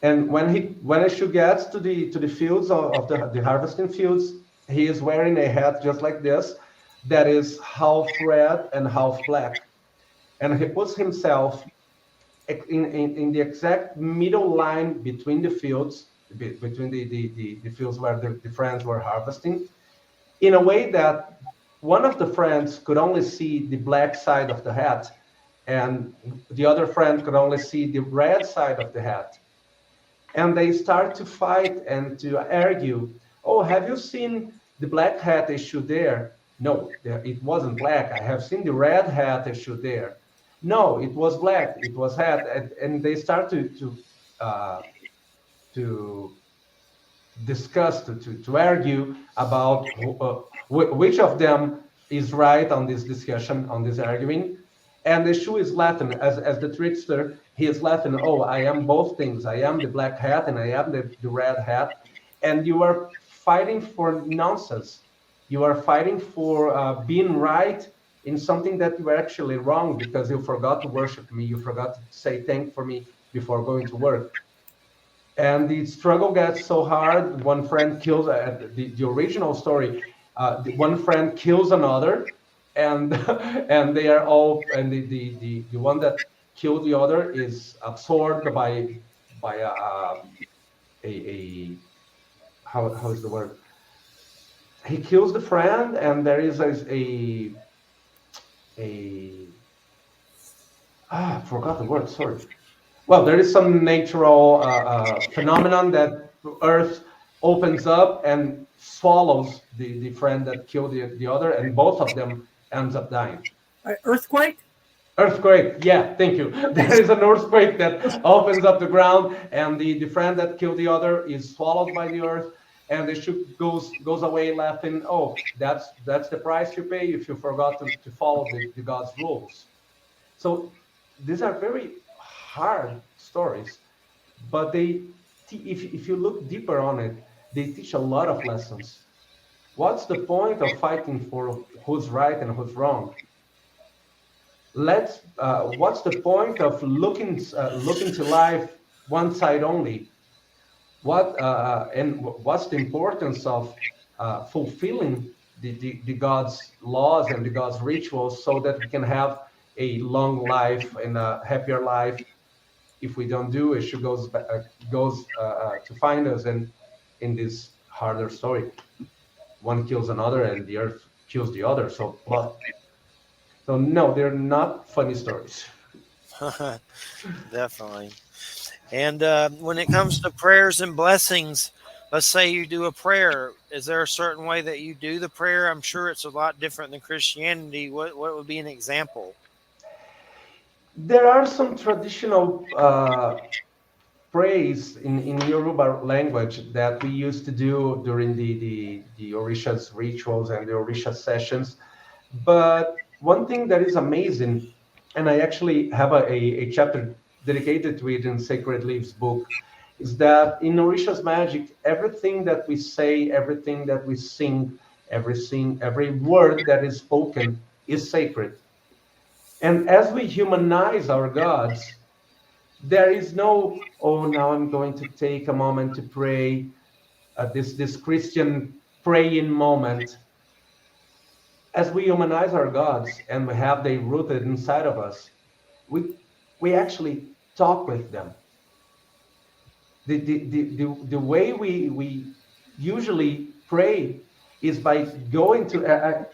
And when a shoe gets to the fields of the harvesting fields, he is wearing a hat just like this, that is half red and half black, and he puts himself in the exact middle line between the fields, between the fields where the friends were harvesting, in a way that one of the friends could only see the black side of the hat, and the other friend could only see the red side of the hat. And they start to fight and to argue. Oh, have you seen the black hat issue there? No, it wasn't black. I have seen the red hat issue there. No, it was black. It was hat, and they start uh, to discuss, to argue about which of them is right on this discussion, on this arguing. And the shoe is laughing as the trickster. He is laughing. Oh, I am both things. I am the black hat and I am the red hat. And you are fighting for nonsense. You are fighting for being right in something that you were actually wrong because you forgot to worship me. You forgot to say thank for me before going to work. And the struggle gets so hard. One friend kills the original story. One friend kills another, and and they are all, and the one that killed the other is absorbed by a how is the word? He kills the friend, and there is a forgot the word. Sorry. Well, there is some natural phenomenon that Earth opens up and swallows the friend that killed the other, and both of them ends up dying. Earthquake. Earthquake, yeah, thank you. There is an earthquake that opens up the ground, and the friend that killed the other is swallowed by the earth, and the ship goes away laughing. Oh, that's the price you pay if you forgot to follow the God's rules. So these are very hard stories, but if you look deeper on it, they teach a lot of lessons. What's the point of fighting for who's right and who's wrong? What's the point of looking to life one side only? What's the importance of fulfilling the God's laws and the God's rituals so that we can have a long life and a happier life? If we don't do it, she goes to find us, and in this harder story, one kills another and the earth kills the other. So no, they're not funny stories. Definitely. And when it comes to prayers and blessings, let's say you do a prayer. Is there a certain way that you do the prayer? I'm sure it's a lot different than Christianity. What would be an example? There are some traditional praise in Yoruba language that we used to do during the Orisha's rituals and the Orisha sessions. But one thing that is amazing, and I actually have a chapter dedicated to it in Sacred Leaves book, is that in Orisha's magic, everything that we say, everything that we sing, every word that is spoken is sacred. And as we humanize our gods, there is no, oh, now I'm going to take a moment to pray, this Christian praying moment. As we humanize our gods and we have they rooted inside of us, we actually talk with them. The way we usually pray is by going to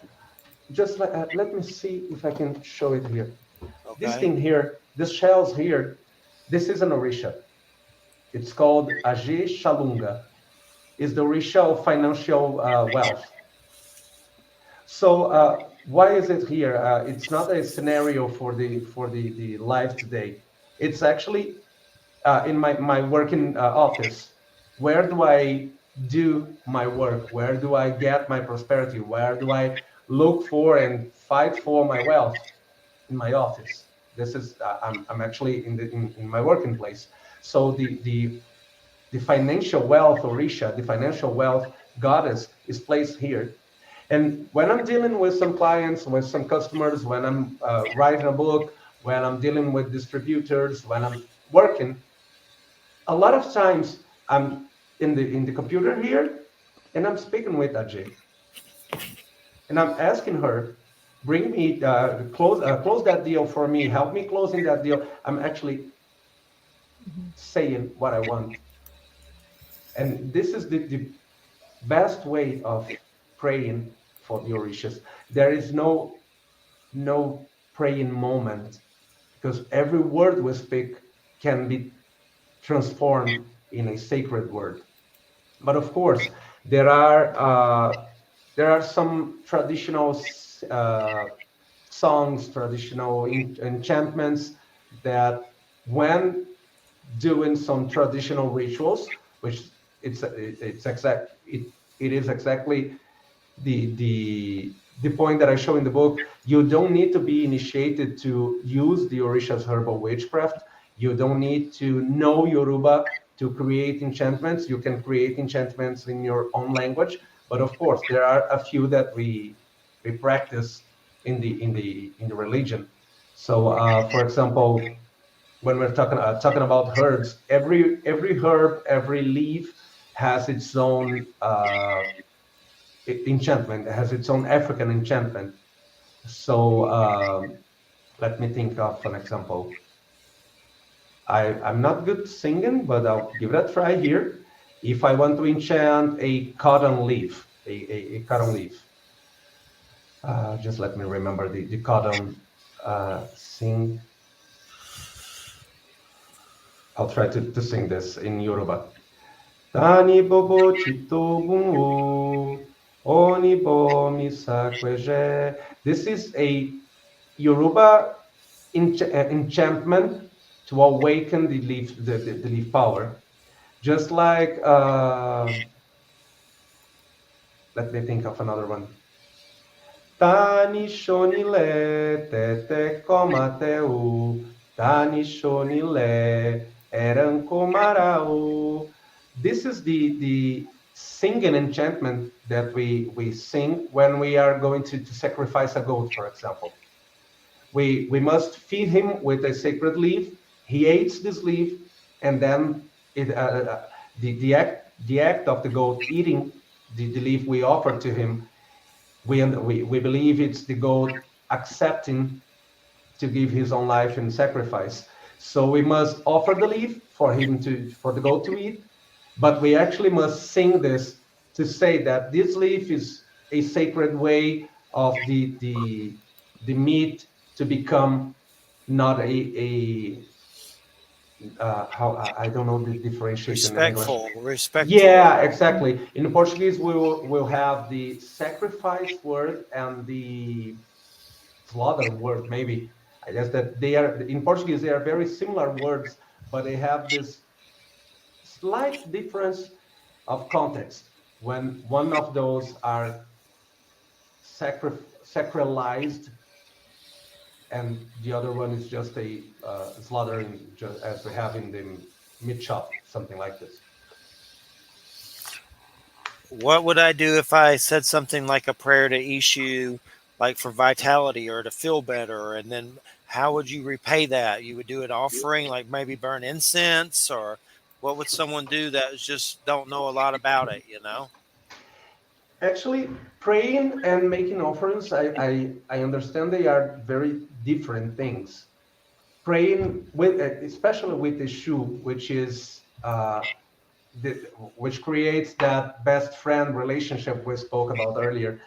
just let me see if I can show it here. This Okay. thing here, this shells here, this is an Orisha. It's called Ajé Shalunga. Is the Orisha of financial wealth. So why is it here? It's not a scenario for the life today. It's actually in my working office. Where do I do my work? Where do I get my prosperity? Where do I look for and fight for my wealth? In my office. This is I'm actually in my working place. So the financial wealth Orisha, the financial wealth goddess is placed here. And when I'm dealing with some clients, with some customers, when I'm writing a book, when I'm dealing with distributors, when I'm working, a lot of times I'm in the computer here, and I'm speaking with Ajay, and I'm asking her, bring me close that deal for me, help me closing that deal. I'm actually saying what I want, and this is the best way of praying for the Orishas. There is no praying moment because every word we speak can be transformed in a sacred word. But of course, there are uh, there are some traditional songs, traditional enchantments that when doing some traditional rituals, which it is exactly the point that I show in the book. You don't need to be initiated to use the Orisha's herbal witchcraft. You don't need to know Yoruba to create enchantments. You can create enchantments in your own language. But of course, there are a few that we practice in the religion. So, for example, when we're talking about herbs, every herb, every leaf has its own enchantment. It has its own African enchantment. So let me think of an example. I'm not good singing, but I'll give it a try here. If I want to enchant a cotton leaf, a cotton leaf, just let me remember the cotton sing. I'll try to sing this in Yoruba. Tani bobo chito bunwo, oni bo misakweje. This is a Yoruba enchantment to awaken the leaf power. Just like, let me think of another one. Tani shonile tete komateu, tani shonile eran komarau. This is the singing enchantment that we sing when we are going to sacrifice a goat, for example. We must feed him with a sacred leaf. He eats this leaf, and then the act of the goat eating the leaf we offer to him, we believe it's the goat accepting to give his own life in sacrifice. So we must offer the leaf for the goat to eat, but we actually must sing this to say that this leaf is a sacred way of the meat to become not a how I don't know the differentiation in English. Respectful, respectful. Yeah, exactly. In Portuguese, will have the sacrifice word and the slaughter word. Maybe I guess that they are in Portuguese. They are very similar words, but they have this slight difference of context. When one of those are sacralized, and the other one is just a slaughtering, just as we have in the meat shop, something like this. What would I do if I said something like a prayer to Ishu, like for vitality or to feel better? And then how would you repay that? You would do an offering, like maybe burn incense, or what would someone do that just don't know a lot about it, you know? Actually, praying and making offerings, I understand they are very different things. Praying with, especially with the shoe, which is which creates that best friend relationship we spoke about earlier.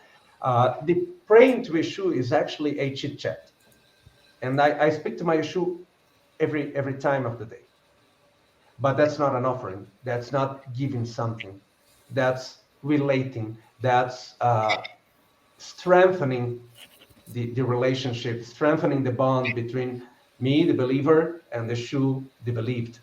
The praying to Yeshu is actually a chit chat, and I speak to my Yeshu every time of the day. But that's not an offering. That's not giving something. That's relating. That's strengthening the relationship, strengthening the bond between me, the believer, and the Shu, the believed.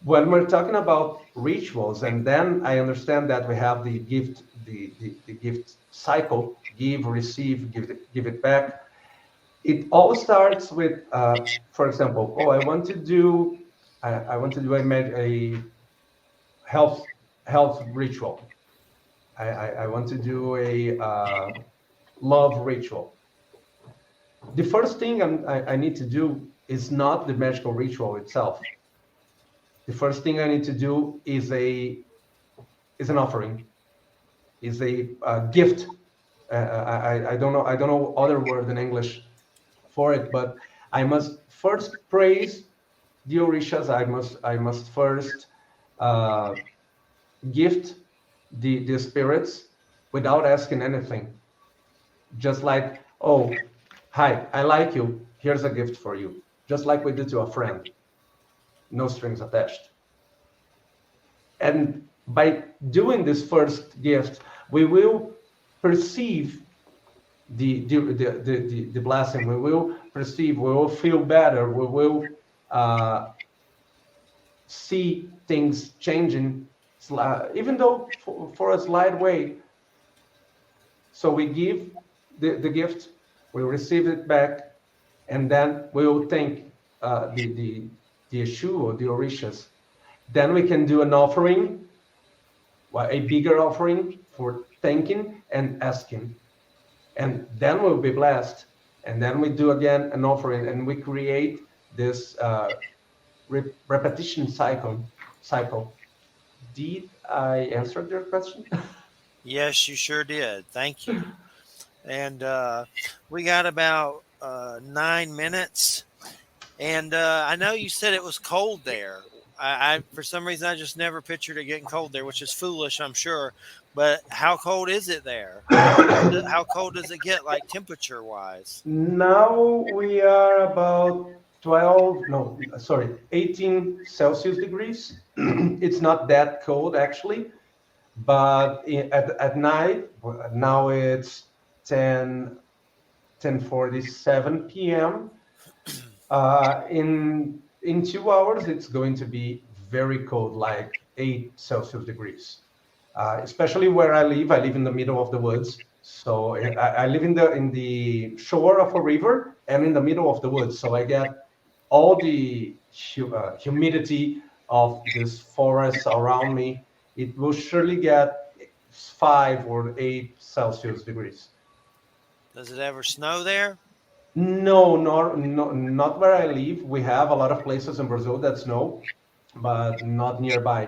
When we're talking about rituals, and then I understand that we have the gift, the gift cycle, give, receive, give it back. It all starts with, for example, oh, I want to do a health health ritual. I want to do a love ritual. The first thing I need to do is not the magical ritual itself. The first thing I need to do is an offering, is a gift. I don't know other word in English for it, but I must first praise the Orishas. I must first uh, gift the spirits without asking anything. Just like, oh, hi, I like you. Here's a gift for you. Just like we do to a friend, no strings attached. And by doing this first gift, we will perceive the blessing. We will perceive, we will feel better. We will uh, see things changing, even though for a slight way. So we give the gift, we receive it back, and then we will thank the Eshu or the Orishas. Then we can do an offering, well, a bigger offering for thanking and asking. And then we'll be blessed. And then we do again an offering, and we create this repetition cycle. Did I answer your question? Yes, you sure did. Thank you. And we got about 9 minutes. And I know you said it was cold there. I for some reason I just never pictured it getting cold there, which is foolish, I'm sure. But how cold is it there? How cold does it get, like temperature wise? Now we are about 12, no, sorry, 18 Celsius degrees. It's not that cold actually, but at night, now it's 10:47 p.m. In 2 hours, it's going to be very cold, like 8 Celsius degrees. Especially where I live. I live in the middle of the woods, so I live in the shore of a river and in the middle of the woods. So I get all the humidity of this forest around me. It will surely get 5 or 8 Celsius degrees. Does it ever snow there? No, not where I live. We have a lot of places in Brazil that snow, but not nearby.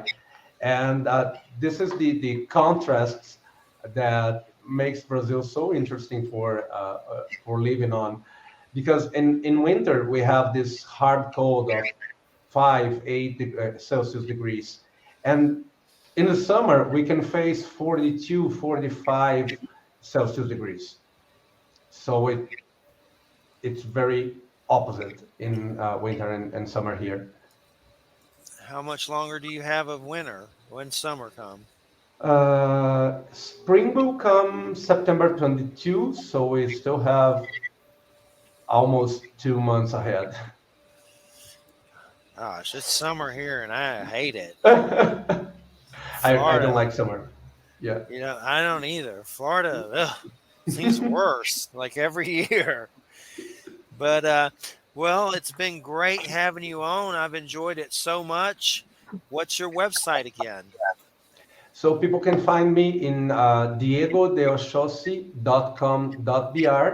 And this is the contrasts that makes Brazil so interesting for living on, because in winter we have this hard cold of 5, 8 Celsius degrees, and in the summer we can face 42, 45 Celsius degrees. So it's very opposite in winter and summer here. How much longer do you have of winter when summer come? Spring will come September 22, so we still have almost 2 months ahead. Gosh, it's summer here and I hate it. I don't Florida, like summer. Yeah. I don't either. Florida, ugh, seems worse like every year. But well, it's been great having you on. I've enjoyed it so much. What's your website again? So people can find me in diegodeoxossi.com.br,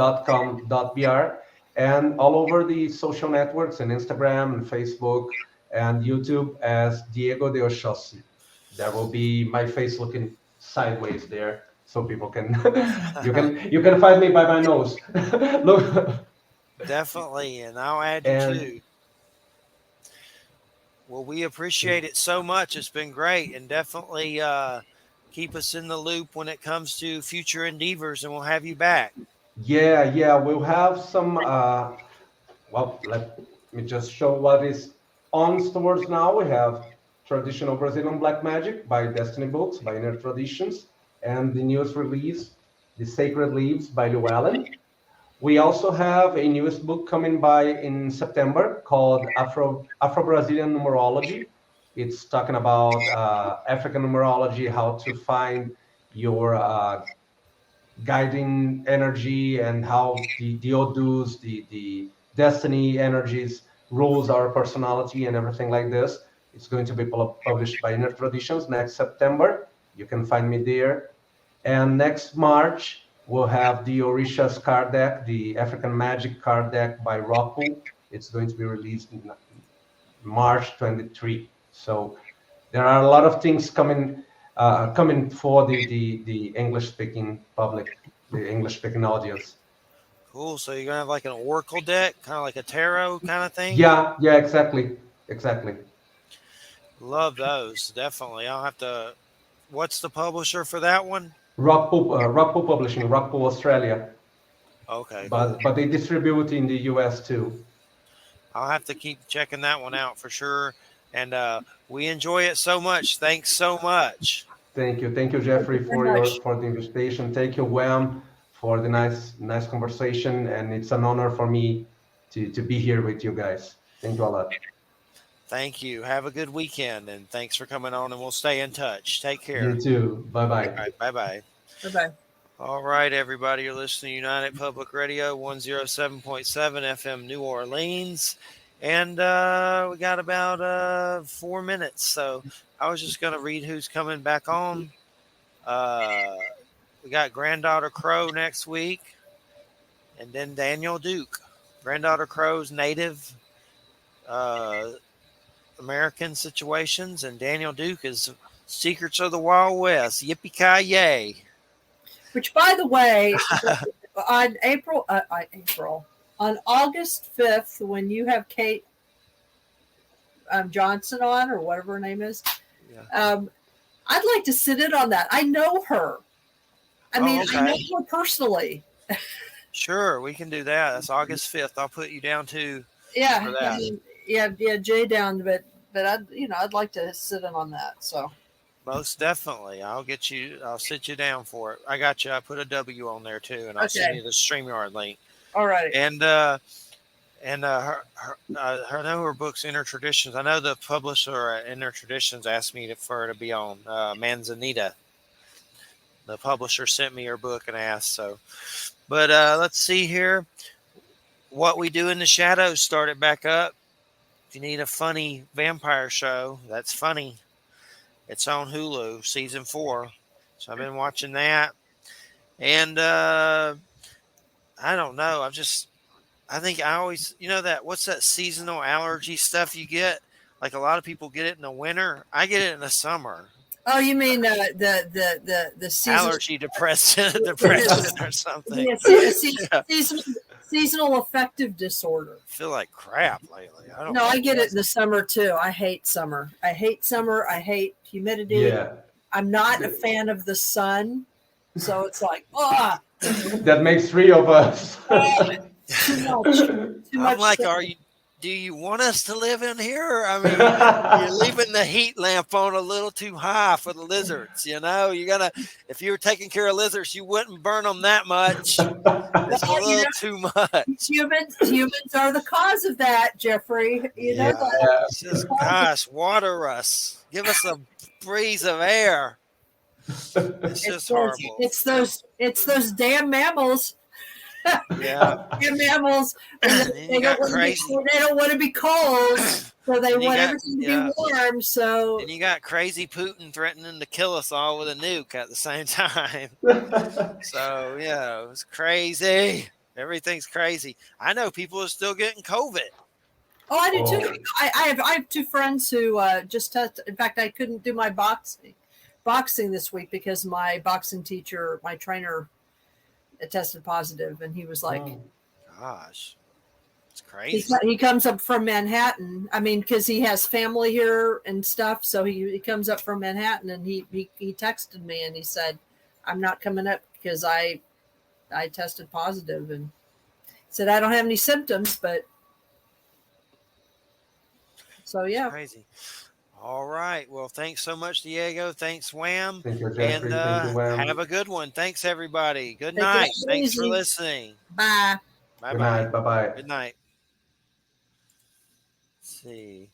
DIEGODEOXOSSI.com.br, and all over the social networks and Instagram and Facebook and YouTube as Diego de Oxossi. There will be my face looking sideways there, so people can you can find me by my nose. Look, Definitely, and I'll add you and too. Well, we appreciate it so much. It's been great, and definitely keep us in the loop when it comes to future endeavors, and we'll have you back. yeah, we'll have some. Well, let me just show what is on stores now. We have traditional Brazilian Black Magic by Destiny Books by Inner Traditions, and the newest release, The Sacred Leaves by Llewellyn. We also have a newest book coming by in September called Afro Brazilian Numerology. It's talking about African numerology, how to find your guiding energy, and how the odus, the destiny energies rules our personality and everything like this. It's going to be published by Inner Traditions next September. You can find me there. And next March, we'll have the Orisha's card deck, the African Magic card deck by Rockpool. It's going to be released in March 23. So there are a lot of things coming for the English speaking public, the English speaking audience. Cool. So you're gonna have like an oracle deck, kind of like a tarot kind of thing. Yeah, exactly. Love those. Definitely. I'll have to. What's the publisher for that one? Rockpool Publishing, Rockpool Australia, Okay, cool. but they distribute in the US too. I'll have to keep checking that one out for sure. And we enjoy it so much. Thanks so much. Thank you, Jeffrey, Very much. for the invitation. Thank you, Wham, for the nice conversation, and it's an honor for me to be here with you guys. Thank you a lot. Thank you. Have a good weekend, and thanks for coming on. And we'll stay in touch. Take You care. too. Bye All bye. right. Bye bye. Bye bye. All right, everybody. You're listening to United Public Radio 107.7 FM New Orleans. And we got about 4 minutes. So I was just going to read who's coming back on. Uh, we got Granddaughter Crow next week, and then Daniel Duke. Granddaughter Crow's native uh, American situations, and Daniel Duke is Secrets of the Wild West. Yippee ki yay! Which, by the way, on on August 5th, when you have Kate Johnson on, or whatever her name is, Yeah. I'd like to sit in on that. I know her. I mean, okay. I know her personally. Sure, we can do that. That's August 5th. I'll put you down too. Yeah, For that. I mean, yeah, Jay down, but I'd like to sit in on that. So most definitely, I'll sit you down for it. I got you. I put a W on there too, and I'll send you the StreamYard link. All right. And her I know her book's Inner Traditions. I know the publisher at Inner Traditions asked me for her to be on Manzanita. The publisher sent me her book and asked. So, but let's see here. What We Do in the Shadows started back up. If you need a funny vampire show, that's funny. It's on Hulu, season 4. So I've been watching that. And I don't know. I think I always, what's that seasonal allergy stuff you get? Like a lot of people get it in the winter. I get it in the summer. Oh, you mean the season Allergy depression or something. Yeah, seasonal affective disorder. I feel like crap lately. I get it in the summer too. I hate summer. I hate humidity. Yeah. I'm not a fan of the sun, so it's like, oh. That makes 3 of us. Too much. I'm like, do you want us to live in here? I mean, you're leaving the heat lamp on a little too high for the lizards. If you were taking care of lizards, you wouldn't burn them that much. It's a little too much. Humans are the cause of that, Jeffrey. You know that. Gosh, water us. Give us a breeze of air. It's just horrible. It's those damn mammals. Yeah, mammals. They don't want to be cold, so they want everything to be warm. So, and you got crazy Putin threatening to kill us all with a nuke at the same time. So it's crazy. Everything's crazy. I know people are still getting COVID. Oh, I do too. I have 2 friends who just tested. In fact, I couldn't do my boxing this week because my boxing teacher, my trainer, it tested positive, and he was like, gosh, it's crazy. He comes up from Manhattan. I mean, because he has family here and stuff, so he comes up from Manhattan, and he texted me and he said, I'm not coming up because I tested positive, and said I don't have any symptoms, but so yeah. Crazy. All right. Well, thanks so much, Diego. Thanks, Wham. Thank you, Jeffrey. Thank you, Wham. Have a good one. Thanks, everybody. Good night. Thanks for listening. Bye. Bye-bye. Bye-bye. Good night. Let's see.